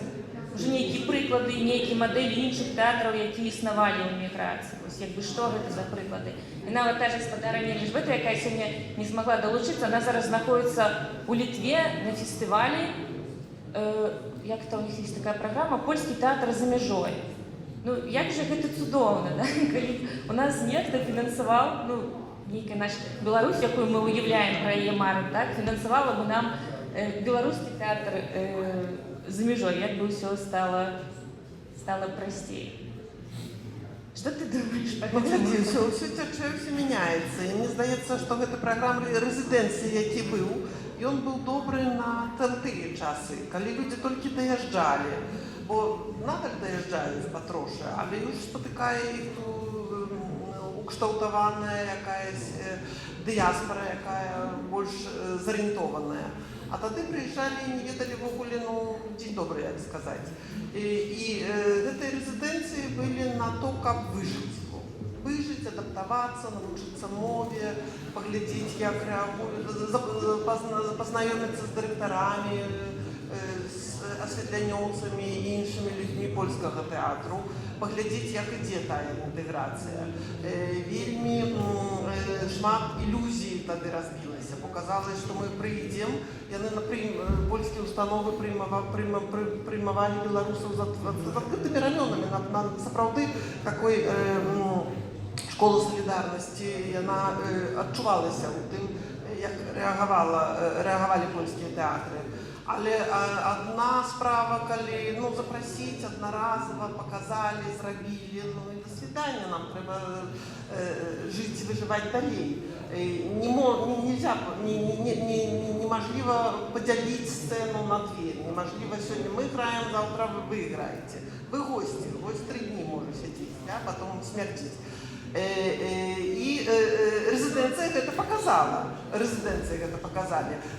уже нейкія прыклады, нейкія мадэлі іншых тэатраў, якія існавалі ў эміграцыі. Вось якби што гэта за прыклады. І нават та ж гаспадарыня Ліжбэта, якая сёння не змагла далучыцца, она зараз знаходіцца ў Літве на фестывалі, як то у них есть такая праграма «Польскі тэатр за мяжой». Ну, як жа гэта цудоўна, да? Калі у нас нехта фінансаваў, ну, нейкая наша Беларусь, якую мы уяўляем пра яе мары, так, фінансавала бы нам беларускі тэатр за мяжой, як бы ўсё стало прасцей. Что ты думаешь по этому? Все цячэ, все меняется. І мне здаецца, што гэта праграма рэзідэнцыі, які быў, і ён быў добры на тыя часы, калі людзі толькі даязджалі. Бо надаль даязджаюць патрошы, але już спатыкае іх укшталтаваная якаясь дыяспара, якая больш зарыентованая. А тады прыязджалі і не ведалі ввогуле, ну, дзень добры, як сказаць. І гэтыя рэзідэнцыі былі на то, каб выжыць. Выжыць, адаптавацца, навучыцца мове, паглядзець, як рэагуюць, пазнаёміцца з дырэктарамі, з асвятлянёўцамі і іншымі людзьмі польскага тэатру, паглядзець, як ідзе тая інтэграцыя. Вельмі шмат ілюзій тады разбілася. Показалось, што мы прыйдзем, яны на польскія установы прымавалі беларусаў з адкрытымі рамёнамі. Сапраўды такой школа салідарнасці, яна адчувалася ў тым, як рэагавалі польскія тэатры. Але одна справа, калі запрасіць аднаразова, показалі, зрабілі, ну і до свидання, нам трэба жыць, выжываць далей. Неможливо подзяліць сцэну на две. Неможливо, сёння мы граем, завтра вы играете. Вы гости, вось 3 дні можа сядзець, а потом смердзіць. І рэзідэнцыя гэта показала.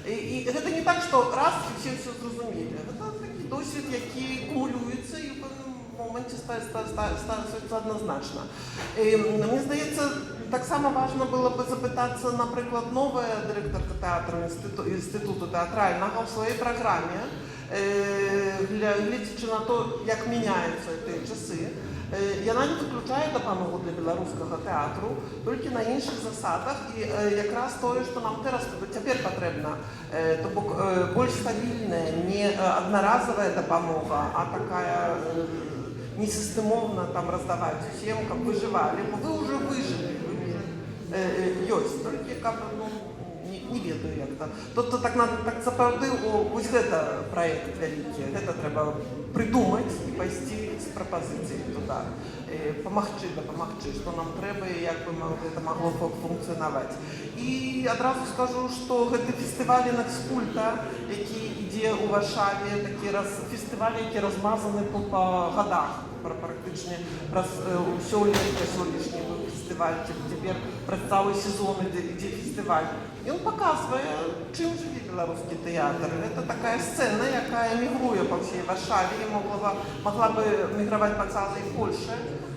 І гэта не так, што раз і все зразумелі. Гэта такі досвід, які кумулюецца і ў пэўным моменце становіцца адназначна. Мне здаецца, таксама важна было бы запытацца, напрыклад, новая дырэктарка тэатру інстытуту тэатральнага ў сваёй праграме, глядзячы на то, як мяняюцца тыя часы, яна не выключае дапамогу для беларускага тэатру, толькі на іншых засадах, і якраз тое, што нам цяпер патрэбна, то бок больш стабільная, не аднаразовая дапамога, а такая несістэмоўна там раздаваць усім, каб выжывалі, бо вы ўжо выжылі, ёсць, толькі каб, не ведаю як-то. Тобто так сапраўды, вось гэта праект вялікі, гэта трэба придумаць і пайсці з прапазіцыяй туды, дапамагчы, што нам трэба і як бы гэта магло функцыянаваць. І адразу скажу, што гэты фестываль «Нацкульта», які ідзе ў Варшаве, такі фестываль, які размазаны па гадах, практычна праз сёлетні быў фестываль, цяпер праз цэлы сезон ідзе фестываль. Ён паказвае, чым жыве беларускі тэатр. Гэта такая сцэна, якая мігруе па ўсёй Варшаве, могла бы міграваць па цэлай Польшчы.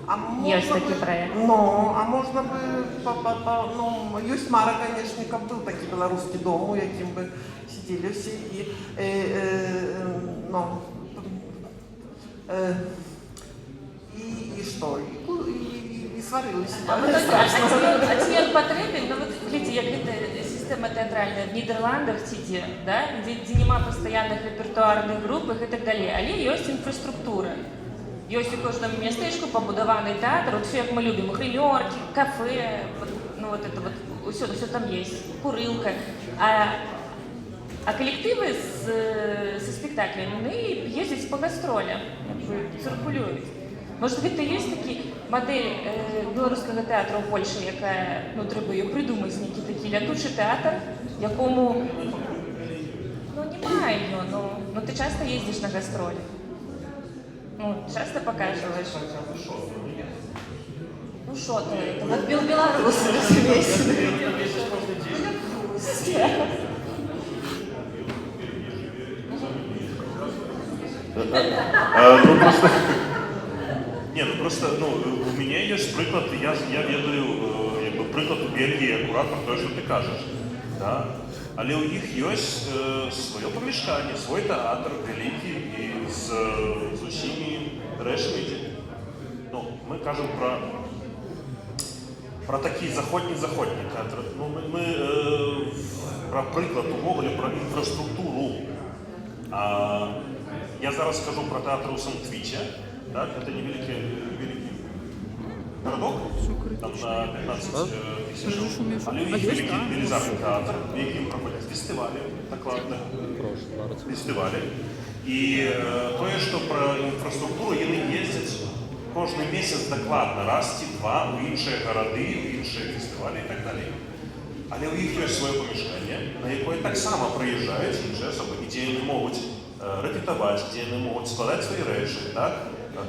Ёсць такі праект. А можна бы, ёсць мара, канешне, каб быў такі беларускі дом, у якім бы сидзелі ўсе і што? І сварыліся. А ці ён патрэбен? Ну вот глядзі, як гэта сістэма тэатральная в Нідерландах ці дзе, дзе няма пастаянных рэпертуарных групах і так далей, але ёсць інфраструктура. Ёсць у кожному мястэчку пабудаваны тэатр, вот все, як мы любім, грымёркі, кафе, ну вот это вот все там есть, курилка. А коллективы со спектаклями, вони їздять по гастролям, циркулюють. Може, гэта ёсць такі модель беларускага тэатру ў Польшы, якая, ну, трэба ее придумаць, нейкі такі лятучы тэатр, якому, ну, нема ее, но ты часто ездишь на гастроли. Ну, часто показываешь. Ну, что ты, это вот белорусы, разумеется. Ну, просто... Не, ну просто, ну, у меня есть приклад, я ведаю, якби, приклад у Бельгії, акурат про те, що ти кажеш. Да? Але у них есть своє помешкання, свой театр великий і з усіми решами. Ну, ми кажемо про такий заходній театр. Ну, ми про приклад увогуле, про інфраструктуру. Я зараз скажу про театр у Санкт-Віче. Так, это невеликий городок, там на 15 тысяч. Але у них великий велизарний театр, в яким проходять фестивалі, докладно, фестивалі. І то, що про інфраструктуру, вони їздять кожен місяць докладно, раз чи два у інші городи, у інші фестивалі і так далі. Але у них є своє помешкання, на яке так само приїжджають інші особи, де вони можуть репетувати, де вони можуть складати свої речі, так?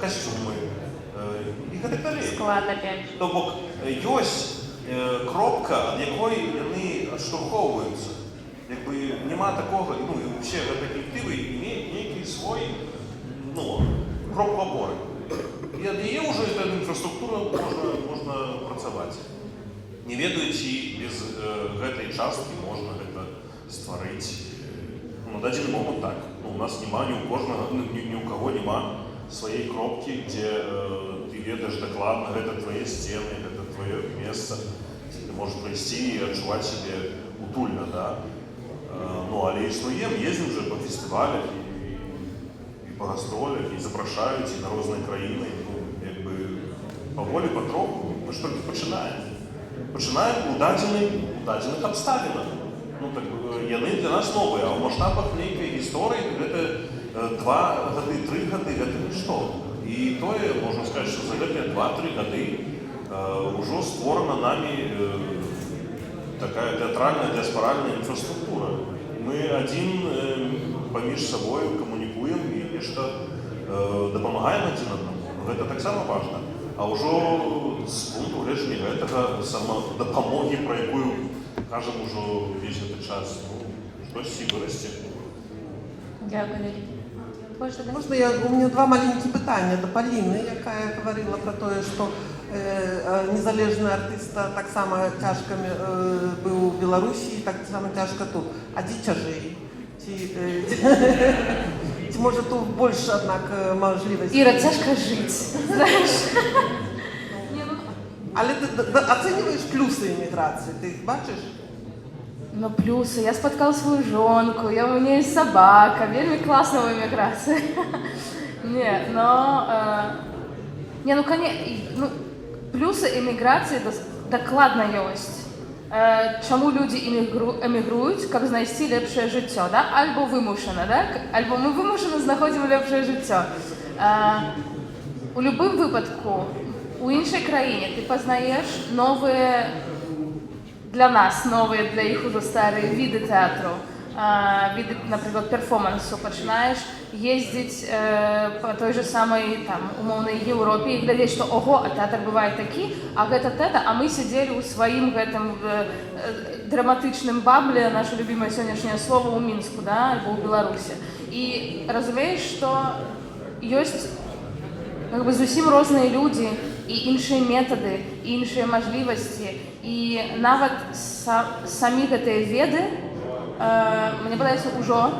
Костюмы і так далі. Склад опять. Тобто є кропка, від якої вони відштовховуються. Якби нема такого, ну і всі колективи мають некий свій, ну, кропку опори. І від її вже ця інфраструктура можна працювати. Не ведаю, чи без цієї частки можна це створити. Ну, на даний момент так. Ну, у нас нема ні у кого нема своей кропки, где ты ведаешь докладно, это твои стены, это твое место, ты можешь прийти и отчувать себе утульно, да. Ну, але існуем, ездим же по фестивалях и по гастролях, и запрошають, и на різні країни, ну, якби, поволі, потроху, ми ж тільки починаємо. Починаємо у дадених обставинах. Ну, так, яны для нас новые, а в масштабах некой истории это 2 годы, 3 годы, это ничто. И то, можно сказать, что за эти 2-3 годы уже створена нами такая театральная, диаспоральная инфраструктура. Мы один поміж собой коммуникуем и нечто допомагаем один одному. Это так само важно. А уже з пункту гледжання этого самодопомоги, про яку кажем уже весь этот час, ну, щось і виросте. Дякую. Можна у мене 2 маленькі питання до Поліни, яка говорила про те, що незалежний артист так само тяжко був у Білорусі, так само тяжко тут. А де тяжей? Чи може тут більше, однак, можливостей? Іра, тяжко жити, знаєш. Але ти оцінюєш плюси імміграції, ти їх бачиш? Ну, плюсы. Я споткала свою жонку, у меня есть собака, вельми классно в эмиграции. Не, но... Не, ну, конечно, ну, плюсы эмиграции докладно есть. Чому люди емігрують, як знайти лепше життя, да? Альбо вимушено, да? Альбо ми вимушено знаходимо лепше життя. У будь-якому випадку, у іншій країні ти познаєш нові, для нас нові, для їх уже старі види театру, види, наприклад, перформансу. Починаєш їздити по той же самой, там, умовной Європі і глядеть, що ого, а театр буває такий, а гэта, а ми сиділи у своїм гэтым драматичним баблі, наше любимое сьогоднішнє слово, у Мінську, да, або у Білорусі. І розумієш, що є как бы зусім різні люди, і інші методи, і інші можливості, і навіть самі гэтыя веды, мне падаецца, уже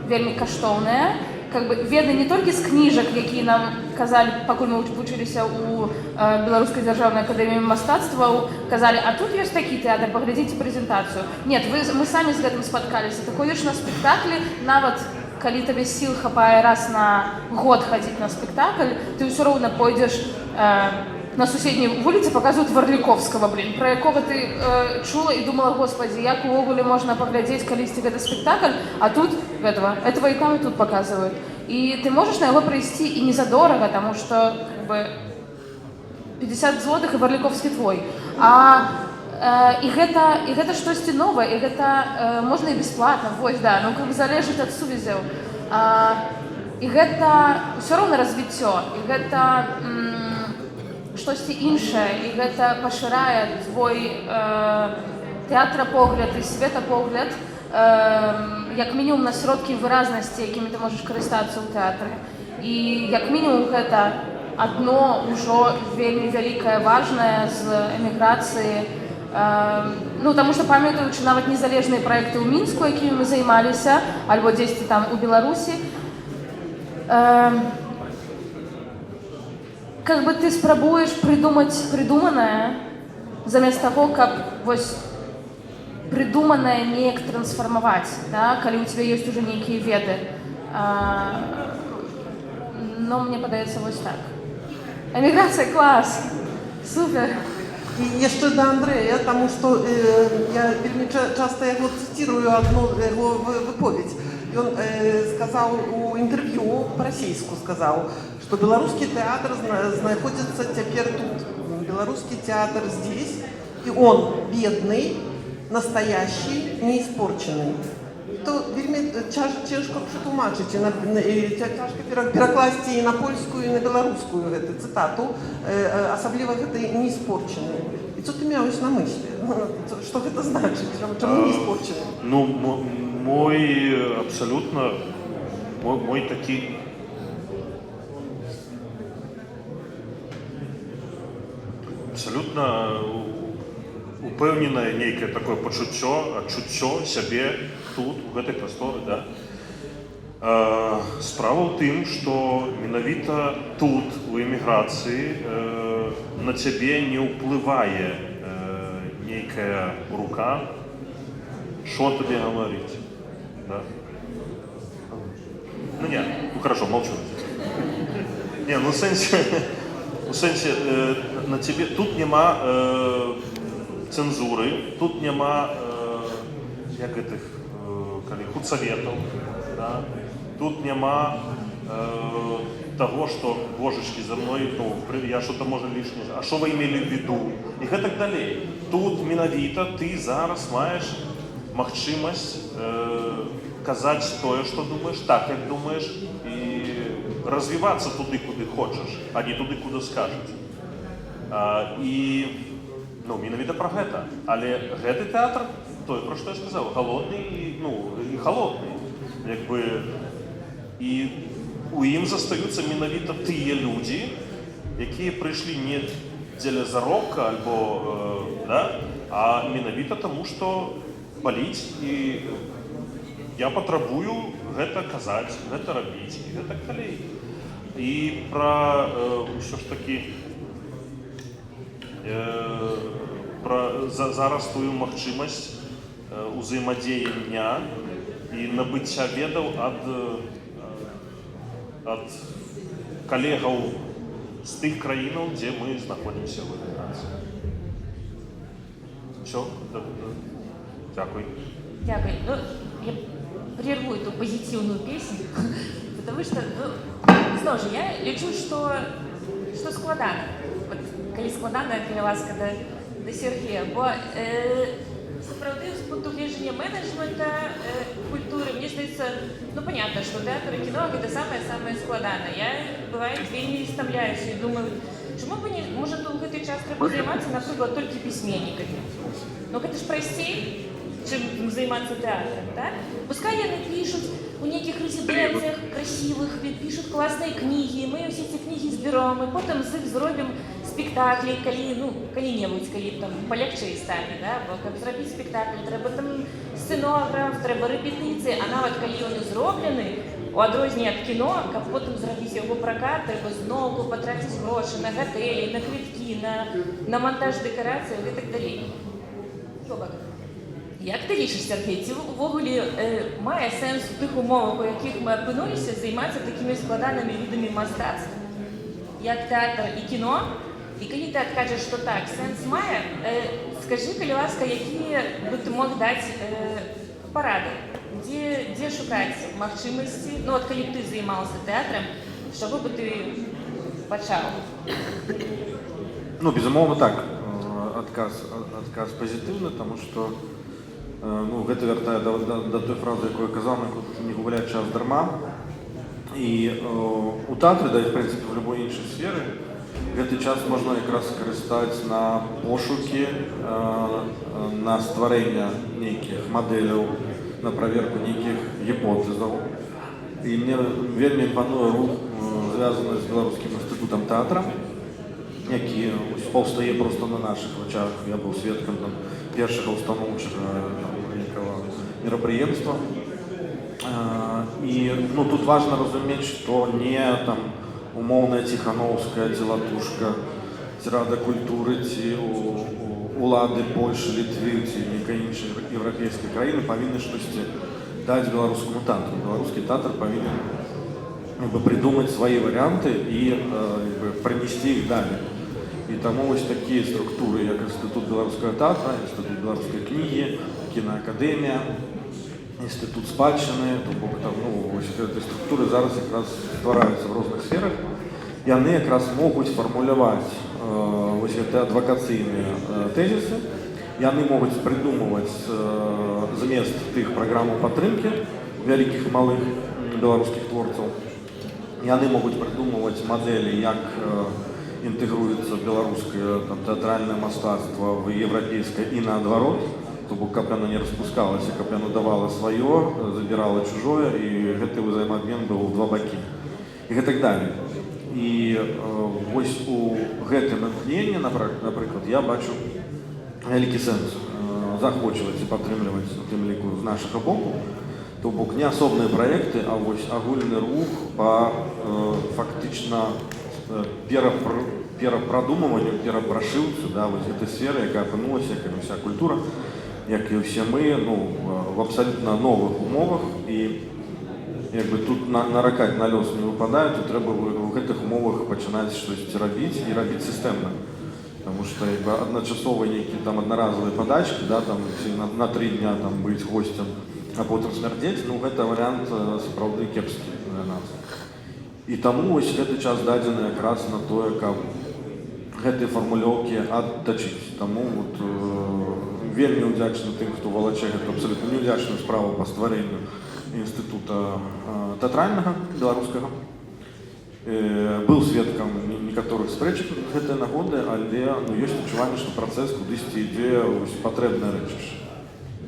вельмі каштоўныя. Как бы веды не толькі з кніжак, які нам казалі, пакуль мы вучыліся у Беларускай дзяржаўнай акадэміі мастацтваў, казалі, а тут ёсць такі тэатр, паглядзіце прэзентацыю. Нет, мы самі з гэтым спаткаліся. Такое ёсць на спектаклі, нават калі табе сіл хапае раз на год хадзіць на спектакль, ты ўсё роўна пойдзеш на суседній вулиці показують Варліковського, про якого ти чула і думала, господи, як увогуле можна поглядзець калісьці гэты спектакль, а тут этого і там і тут показывают. І ти можеш на яго прийсці і не задорого, тому що как бы 50 злотых і Варліковскі твой. І гэта штосьці новае, і гэта можна і бесплатно, вось, да, ну как бы залежыць ад сувязяў. І гэта ўсё роўна развіццё, і гэта штосьці іншае, і гэта пашырае твой тэатрапогляд і светапогляд, як мінімум на сродкі выразнасці, якімі ты можаш карыстацца ў тэатры. І як мінімум гэта адно ўжо вельмі вялікае, важнае з эміграцыі. Ну, таму што памятаючы нават незалежныя праекты ў Мінску, якімі мы займаліся, альбо дзесьці там у Беларусі, как бы ты спрабуеш прыдумаць прыдуманае, замест таго, каб вось прыдуманае неяк трансфармаваць, да, калі ў цябе ёсць ужо нейкія веды. Но мне падаецца вось так. Эміграцыя клас, супер. І яшчэ да Андрэя, таму што я вельмі часта яго цытірую адну яго выповедь. Ён сказаў у інтэрв'ю, па-расейску сказаў, што беларускі тэатр знаходзіцца цяпер тут. Беларускі тэатр здесь, і он бедный, настоящий, не испорченный. То вельмі цяжка прытлумачыць, цяжка перакласці і на польскую, і на беларускую гэту цытату, асабліва гэта не испорченный. І што ты меўш на мыслі? Што гэта значыць? Чаму не испорченный? Ну, мой абсолютно, мой такі абсолютно упэўненае нейкае такое адчуццё сябе тут, у гэтай прасторы, да. Справа ў тым, што менавіта тут, у эміграцыі, на цябе не ўплывае нейкая рука, што табе гаварыць. Да? Ну не, ну хорошо, молчу. Не, ну у сэнсе на тебе тут нема цензуры, тут нема як гэтых худсоветаў, да? Тут нема того, што божачкі за мной, ну, я что-то можа лишнее, а што вы имели в виду? І гэтак далей. Тут менавіта ты зараз маеш магчымасць казаць тое, што думаеш, так, як думаеш, і развівацца туды, куды хочаш, а не туды, куды скажуць. І, ну, менавіта пра гэта. Але гэты тэатр, тое, пра што я сказаў, галодны і халодны. Як бы, і у ім застаюцца менавіта тыя людзі, якія прыйшлі не дзеля заробка, альбо, да, а менавіта таму, што баліць, і я патрабую гэта казаць, гэта рабіць, і гэтак далей. І пра ўсё ж такі зараз тую магчымасць узаемадзеяння і набыцця ведаў ад калегаў з тых краінаў, дзе мы знаходзімся в эміграцыі. Все? Дякую. Дякую. Ну, я прерву эту позитивную песню, потому что, ну, зноў жа, я лічу, што складана. Вот, калі складана, калі ласка да Сергея, бо сапраўды з пункту гледжання менеджмента культуры, мне здаецца, ну, понятно, што тэатр і кіно гэта самае-самае складанае. Я, бывае, вельмі стамляюся і думаю, чаму б не, можа, у гэты час трэба займацца, напрыклад, толькі пісьменнікамі. Ну, гэта ж прасцей, чым займацца тэатрам, так? Пускай яны пішуць у нейкіх рэзідэнцыях красивых, пішуць класныя кнігі, мы ўсе ці кнігі зберем, і потым з іх зробім спектаклі, калі-небудзь, калі там палягчэй стане, да? Бо каб зрабіць спектакль, трэба там сцэнограф, трэба рэпетыцыі, а нават калі ён зроблены, у адрозненне ад кіно, каб потым зрабіць яго пракат, трэба зноўку патраціць грошы на гатэлі, на квіткі, на монтаж дэкарацый і так далей. Як ти лічиш, Сергій, ці увогуле має сенс у тих умовах, у яких ми опинулися, займатися такими складаними видами мистецтва, як театр і кіно, І калі ты адкажаш, што так, сэнс мае, скажы, калі ласка, якія бы ты мог даць парады, дзе шукаць магчымасці, ну от калі б ты займаўся тэатрам, з чаго бы ты пачаў? Ну, безумоўна, так. Адказ пазітыўны, таму што гэта вяртае да той фразы, якую я казаў, не губляць час дарма. І у тэатры, да і в прынцыпе в любой іншай сферы, гэты час можна якраз скарыстаць на пошукі, на стварэнне нейкіх мадэляў, на праверку нейкіх гіпотэзаў. І мне вельмі імпануе рух, звязаны з Беларускім інстытутам тэатра, які паўстае проста на нашых вачах. Я быў сведкам першага устаноўчага мерапрыемства. І тут важна разумець, што не умоўная ціхановская ці латушка, ці рада культуры, ці улады Польшы, Літвы, ці нейкай іншай еўрапейскай краіны павінны штосьці даць беларускаму тэатру. Беларускі тэатр павінен придумаць свае варыянты і прынесці іх далей. І таму вось такія структуры, як Інстытут беларускага тэатра, Інстытут беларускай кнігі, кінаакадэмія, Інстытут спадчыны, то бок вось гэтыя структуры зараз якраз ствараюцца в розных сферах. Яны якраз могуць фармуляваць вось гэтыя адвакацыйныя тэзісы, яны могуць прыдумваць змест тых праграмаў падтрымкі вялікіх і малых беларускіх творцаў. Яны могуць прыдумваць мадэлі, як інтэгруецца беларускае тэатральнае мастацтва в еўрапейскае і наадварот, то бок каб яно не распускалася, каб яно давала сваё, забірала чужое, і гэты ўзаемаабмен быў у два бакі. І гэтак далей. І вось у гэтым імкненні, напрыклад, я бачу вялікі сэнс захочваць і падтрымліваць у тым ліку з нашага боку. То бок не асобныя праекты, а вось агульны рух па фактычна перапрадумыванню, перапрашыўцу вось гэтай сферы, якая апынулася, як і ўся культура, як і ўсе мы, в абсалютна новых умовах. І тут наракаць на лёс не выпадае, то трэба ў гэтых умовах пачынаць штосьці рабіць і рабіць сістэмна. Таму што адначасовыя нейкія аднаразовыя падачкі, на 3 дня быць госцем, а потым смярдзець, гэта варыянт сапраўды кепскі для нас. І таму вось гэты час дадзены якраз на тое, каб гэтыя фармулёўкі адтачыць. Таму вельмі ўдзячны тым, хто валачэ гэту абсалютна неўдзячную справу па стварэнню інстытута тэатральнага беларускага. Быў сведкам некаторых спрэчак гэтай нагоды, але ёсць адчуванне, што працэс кудысьці ідзе патрэбнае рэчышча.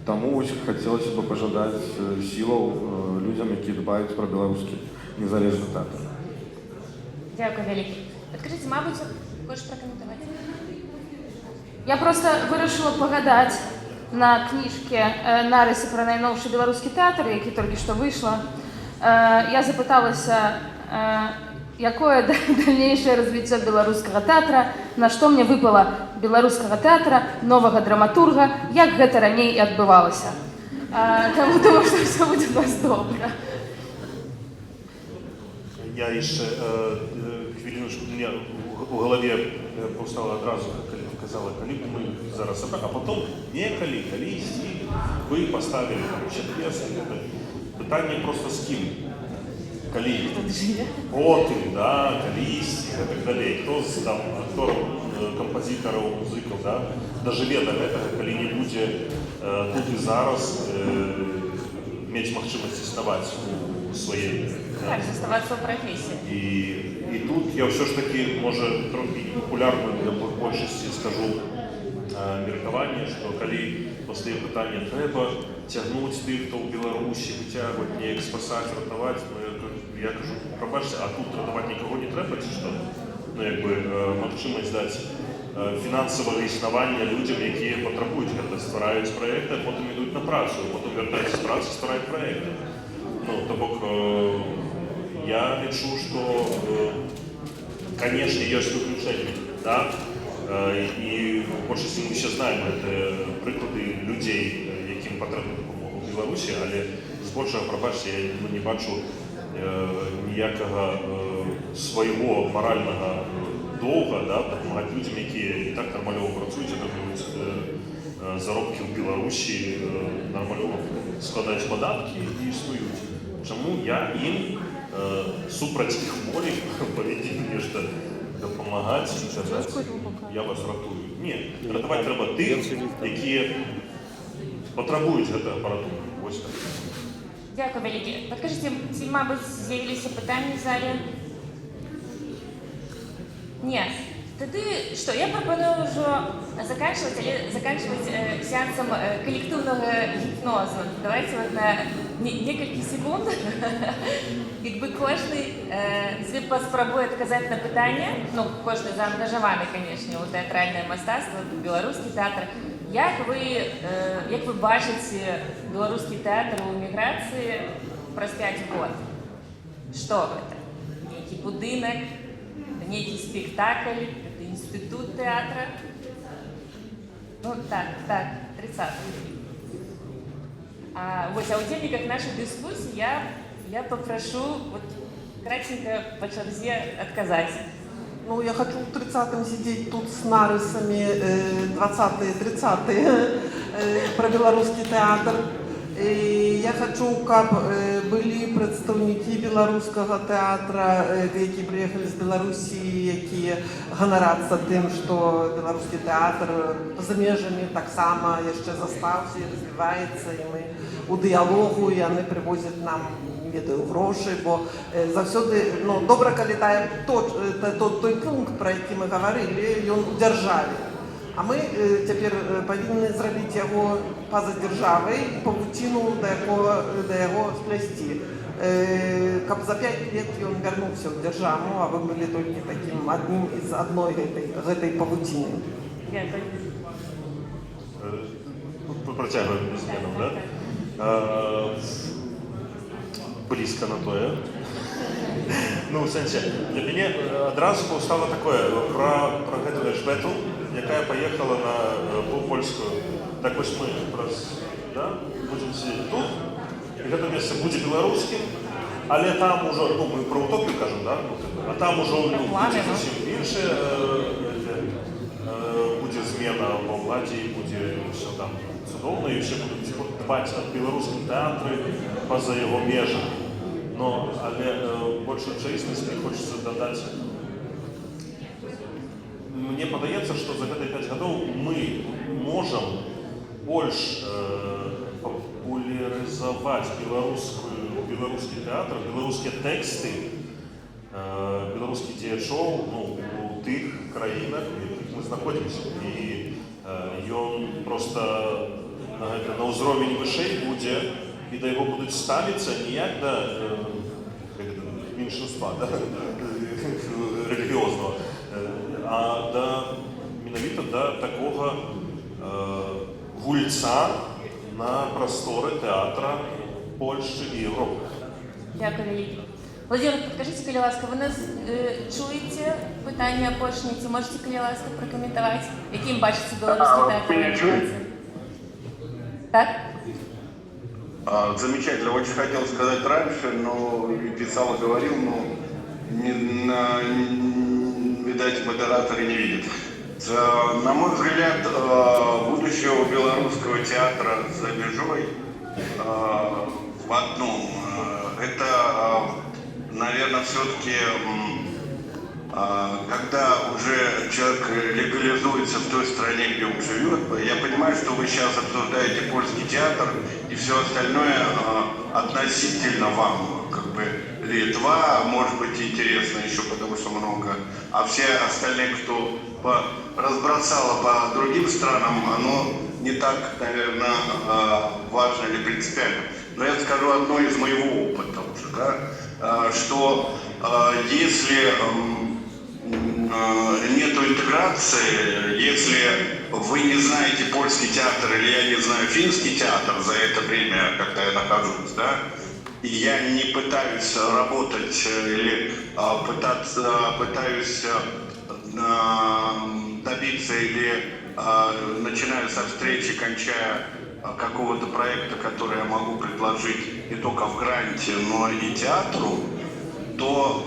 Таму хацелася б пажадаць сілаў людзям, якія дбаюць пра беларускі незалежны тэатр. Дзякуй вялікі. Адкажыце, мабыць, хочаш пракаментаваць? Я просто вырашыла пагадаць на кніжке нарысы пра найноўшы беларускі тэатр, які толькі што выйшла. Я запыталася, якое дальнейшее развіццё беларускага тэатра, на што мне выпала беларускага тэатра, новага драматурга, як гэта раней і адбывалася. Таму думаю, што ўсё будзе у нас добра. Я яшчэ хвіліночку, у меня у галаве паўстала адразу, калі казала, калі б мы зараз, а потом не калі ісці, вы паставілі п'есы, пытанне просто з кім. Калі потым, калі ісці, і так далей, хто з актораў, кампазітараў, музыкаў дажыве да гэтага, калі не будзе тут і зараз мець магчымасць існаваць у сваей. Так, заставацца ў прафесіі. І тут я ўсё ж такі, можа, трохі папулярную для большасці скажу меркаванне, што калі пастае пытанне, трэба цягнуць тых, хто ў Беларусі, выцягваць, неяк спасаць, ратаваць, я кажу, прабачце, а тут ратаваць нікаго не трэба, ці што? Магчымасць даць фінансавага існавання людзям, якія патрабуюць гэта, ствараюць праекты, а потым ідуць на працу, потым вяртаюцца з працы, ствараюць праекты. То бок, я лічу, што, канешне, ёсць выключэнні, і у большасці мы ўсе знаем гэтыя прыклады людзей, якім патрэбна дапамога ў Беларусі, але збольшага, прабачце, я не бачу ніякага свайго маральнага доўга, да, дапамагаць людзям, якія і так нармалёва працуюць, атрымліваюць заробкі ў Беларусі, нармалёва складаюць падаткі і існуюць. Чаму я ім супраць іх волі павінен нешта дапамагаць і казаць, я вас ратую. Не, ратаваць трэба тых, якія патрабуюць гэтую апаратуру. Вось так. Дякую вялікі. Падкажыце, ці, мабыць, з'явіліся пытанні в зале? Не. Тады што, я прапаную ўжо заканчваць сеансам калектыўнага гіпнозу. Давайте вот на некалькі секунд, як бы кожны паспрабуе адказаць на пытанне, ну, кожны заангажаваны, канешне, у тэатральнае мастацтва, беларускі тэатр. Як вы бачыце беларускі тэатр у эміграцыі праз 5 год? Што гэта? Нейкі будынак, нейкі спектакль, гэта інстытут тэатра? Ну, так, 30. А удзельніках нашай дыскусіі я попрошу вот кратенько по черзе отказать. Ну, я хочу в 30-м сидеть тут с нарысами 20-е, 30-е про белорусский театр. И я хочу, каб были представники белорусского театра, которые приехали из Беларуси, которые ганаратся тем, что белорусский театр за межами так само еще застался и развивается, и мы у диалогу, и они привозят нам ведаю гроші, бо завсёды, ну, добра, калі той пункт, про які ми говорили, ён у державі. А ми тепер повинні зробити його поза державою і павуціну до його сплести. Каб за 5 лет ён вернувся в державу, а ви були тільки таким одним із одної гэтай павуціни. Дякую. Протягиваем без зменов, да? Близко на тое. Ну, в сенсе, для мяне адразу паўстала такое про гэтую Эльжбету, якая поехала на польскую. Так вось мы будем сидеть тут, і гэта месца будзе беларускім, але там ужо, ну, мы про утопію кажам, да? А там ужо будзе зусім іншае, будзе змена ва ўладзе, будзе все там цудоўна, і все будуць дбаць аб беларускім тэатры па-за яго межамі. Но, але большую чаіснасць мне хочется дадаць. Мне падаецца, што за гэтыя 5 гадоў мы можам больш папулярызаваць беларускі тэатр, беларускія тэксты, беларускіх дзеячоў, ну, у тых краінах, у якіх мы знаходзімся. І ён проста на ўзровень вышэй будзе, і да яго будуць ставіцца не як да меншинства, да, релігіознага, а менавіта да такога гульца на прасторы тэатра Польшчы і Европы. Дякую вялікі. Владимир, падкажыце, калі ласка, вы нас чуеце пытанне апошняе, ці можаце, калі ласка, пракаментаваць, якім бачыце беларускі тэатр? Так? Замечательно. Очень хотел сказать раньше, но писал и говорил, но видать, модераторы не видят. На мой взгляд, будущего белорусского театра за межой в одном. Это, наверное, все-таки, когда уже человек легализуется в той стране, где он живет. Я понимаю, что вы сейчас обсуждаете польский театр, и все остальное относительно вам, как бы, Литва, может быть, интересно еще, потому что много. А все остальные, кто разбросало по другим странам, оно не так, наверное, важно или принципиально. Но я скажу одно из моего опыта уже, да, что если нету интеграции, если вы не знаете польский театр или я не знаю финский театр за это время, когда я нахожусь, да, и я не пытаюсь работать или пытаюсь добиться или начинаю со встречи, кончая какого-то проекта, который я могу предложить не только в гранте, но и театру, то,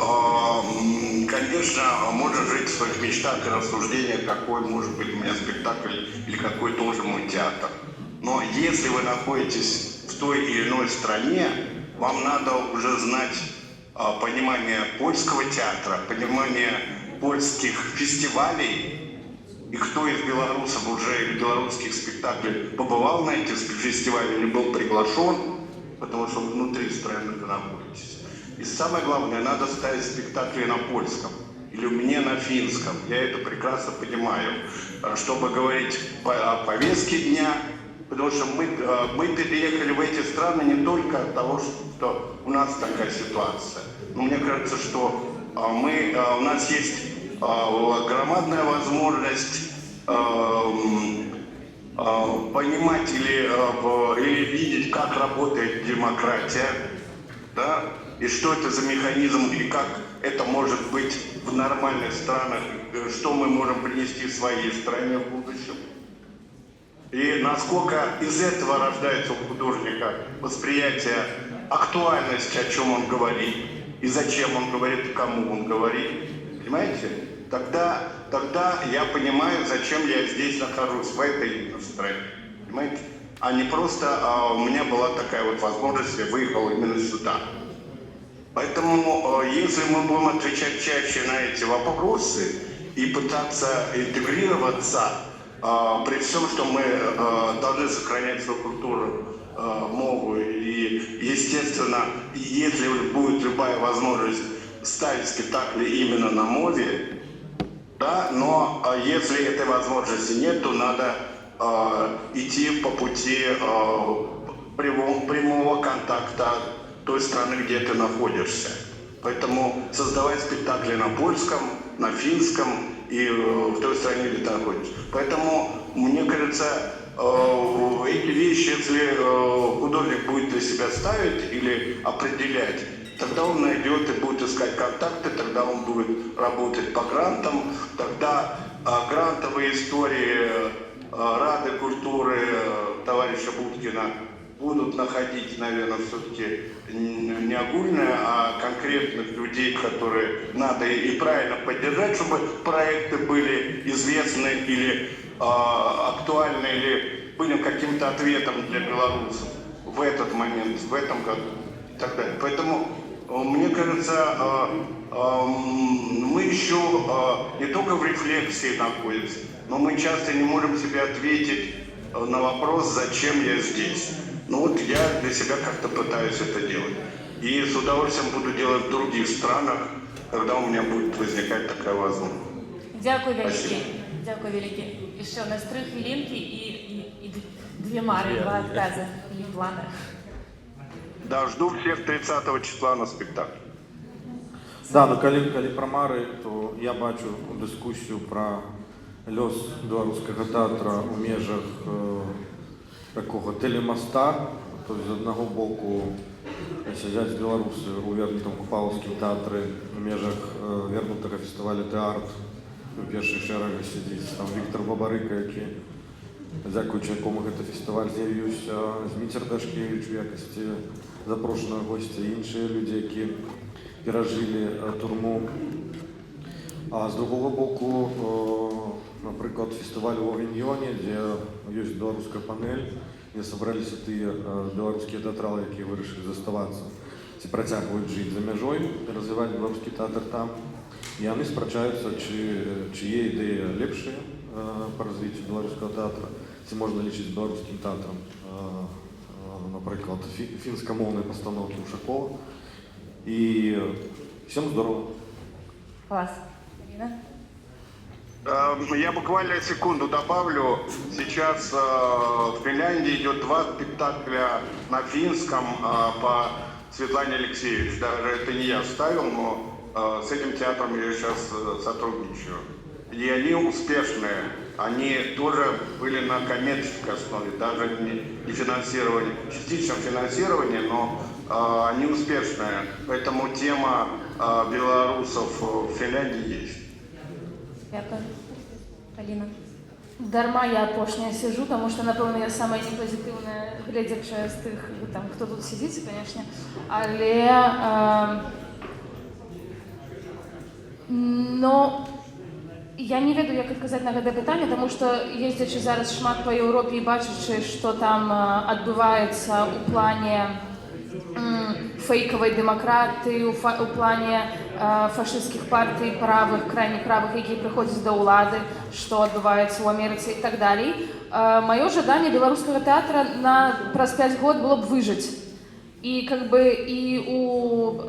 конечно, конечно, можно жить в своих мечтах и рассуждениях, какой может быть у меня спектакль или какой должен мой театр. Но если вы находитесь в той или иной стране, вам надо уже знать понимание польского театра, понимание польских фестивалей, и кто из белорусов уже или белорусских спектаклей побывал на этих фестивалях или был приглашен, потому что вы внутри страны находитесь. И самое главное, надо ставить спектакли на польском или мне на финском. Я это прекрасно понимаю, чтобы говорить о повестке дня, потому что мы переехали в эти страны не только от того, что у нас такая ситуация. Но мне кажется, что у нас есть громадная возможность понимать или видеть, как работает демократия, да, и что это за механизм, и как это может быть в нормальных странах, что мы можем принести в своей стране в будущем. И насколько из этого рождается у художника восприятие актуальности, о чем он говорит, и зачем он говорит, и кому он говорит. Понимаете? Тогда я понимаю, зачем я здесь нахожусь, в этой стране. Понимаете? А не просто у меня была такая вот возможность, я выехал именно сюда. Поэтому, если мы будем отвечать чаще на эти вопросы и пытаться интегрироваться, при всем, что мы должны сохранять свою культуру, мову, и, естественно, если будет любая возможность ставить спектакли именно на мове, да, но если этой возможности нет, то надо идти по пути прямого контакта той страны, где ты находишься. Поэтому создавать спектакли на польском, на финском и в той стране, где ты находишься. Поэтому, мне кажется, эти вещи, если художник будет для себя ставить или определять, тогда он найдет и будет искать контакты, тогда он будет работать по грантам, тогда грантовые истории Рады культуры товарища Будкина будут находить, наверное, все-таки не огульное, а конкретных людей, которые надо и правильно поддержать, чтобы проекты были известны или актуальны, или были каким-то ответом для белорусов в этот момент, в этом году и так далее. Поэтому, мне кажется, мы еще не только в рефлексии находимся, но мы часто не можем себе ответить на вопрос, зачем я здесь. Ну вот я для себя как-то пытаюсь это делать. И с удовольствием буду делать в других странах, когда у меня будет возникать такая возможность. Дякую велике. Дякую велике. І ще у нас 3 хвилинки і 2 мари, 2 откази і плани. Да, жду всех 30 числа на спектакль. Да, ну калі про мары, то я бачу дискусію про лёс беларускага тэатра ў межах такого телемоста. То есть, з одного боку сядзяць беларусы у вернутым купалаўскім тэатры ў межах вернутага фестываля тэарт. У першай шэрагі сядзіць там Віктор Бабарыка, які, дзякуючы якому гэты фестываль з'явіўся, Зміцер Дашкевіч у якасці запрошанага госця, іншыя людзі, які перажылі турму. А з другого боку, напрыклад, фестываль у Авіньёне, дзе ёсць беларуская панель, дзе сабраліся тыя беларускія тэатралы, якія вырашылі заставацца ці працягваюць жыць за мяжой, развіваць беларускі тэатр там. І яны спрачаюцца, чые ідэі лепшыя па развіццю беларускага тэатра, ці можна лічыць беларускім тэатрам, напрыклад, фінскамоўныя пастаноўкі Ушакова. І всем здорово. Класс. Ирина? Я буквально секунду добавлю. Сейчас в Финляндии идет 2 спектакля на финском по Светлане Алексеевич. Даже это не я ставил, но с этим театром я сейчас сотрудничаю. И они успешные. Они тоже были на коммерческой основе, даже не финансирование, частичном финансировании, но они успешные. Поэтому тема белорусов в Финляндии есть. Дякую. Аліна? Дарма я апошняя сижу, тому що, напевно, я саме непозитивна, глядячи з тих, там, хто тут сидить, звісно. Але Но я не ведаю, як адказаць на гэта пытанне, таму што ездзячы зараз шмат па Еўропе і бачачы, што там адбываецца ў плане фейкавай дэмакратыі, у плане фашысцкіх партый правых, крайне правых, якія прыходзяць да ўлады, што адбываецца ў Амерыцы і так далей. Маё жаданне беларускага тэатра праз 5 год было б выжыць. І как бы і у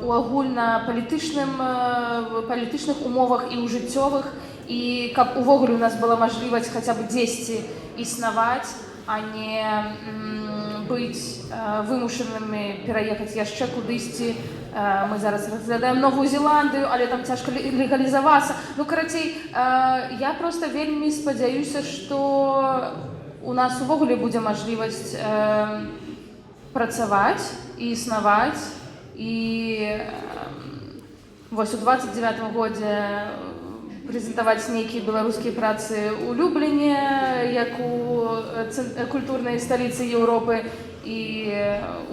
агульнапалітычных умовах і ў жыццёвых, і каб увогуле у нас была мажлівасць хаця б дзесьці існаваць, а не быць вымушанымі пераехаць яшчэ кудысьці. Мы зараз разглядаем Новую Зеландыю, але там цяжка легалізавацца. Ну, карацей, я проста вельмі спадзяюся, што у нас увогуле будзе мажлівасць працаваць і існаваць. І вось у 29-м годзе прэзентаваць нейкія беларускія працы ў Любліне, як у культурнай сталіцы Еўропы. І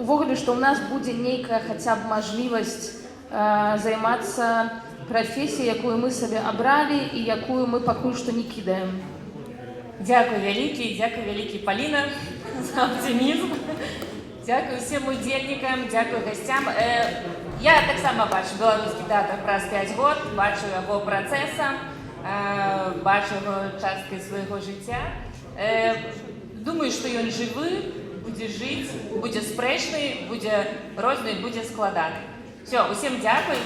увогуле, што ў нас будзе нейкая хаця б мажлівасць займацца прафесіяй, якую мы сабе абралі і якую мы пакуль што не кідаем. Дзякуй вялікі, Паліна, за аптымізм. Дзякуй усім удзельнікам, дзякуй гасцям. Я таксама бачу беларускі тэатр праз 5 год, бачу яго працэсам, бачу яго часткай свайго жыцця. Думаю, што ён жывы, будзе жыць, будзе спрэчны, будзе розны, будзе складаны. Усё, усім дзякуй.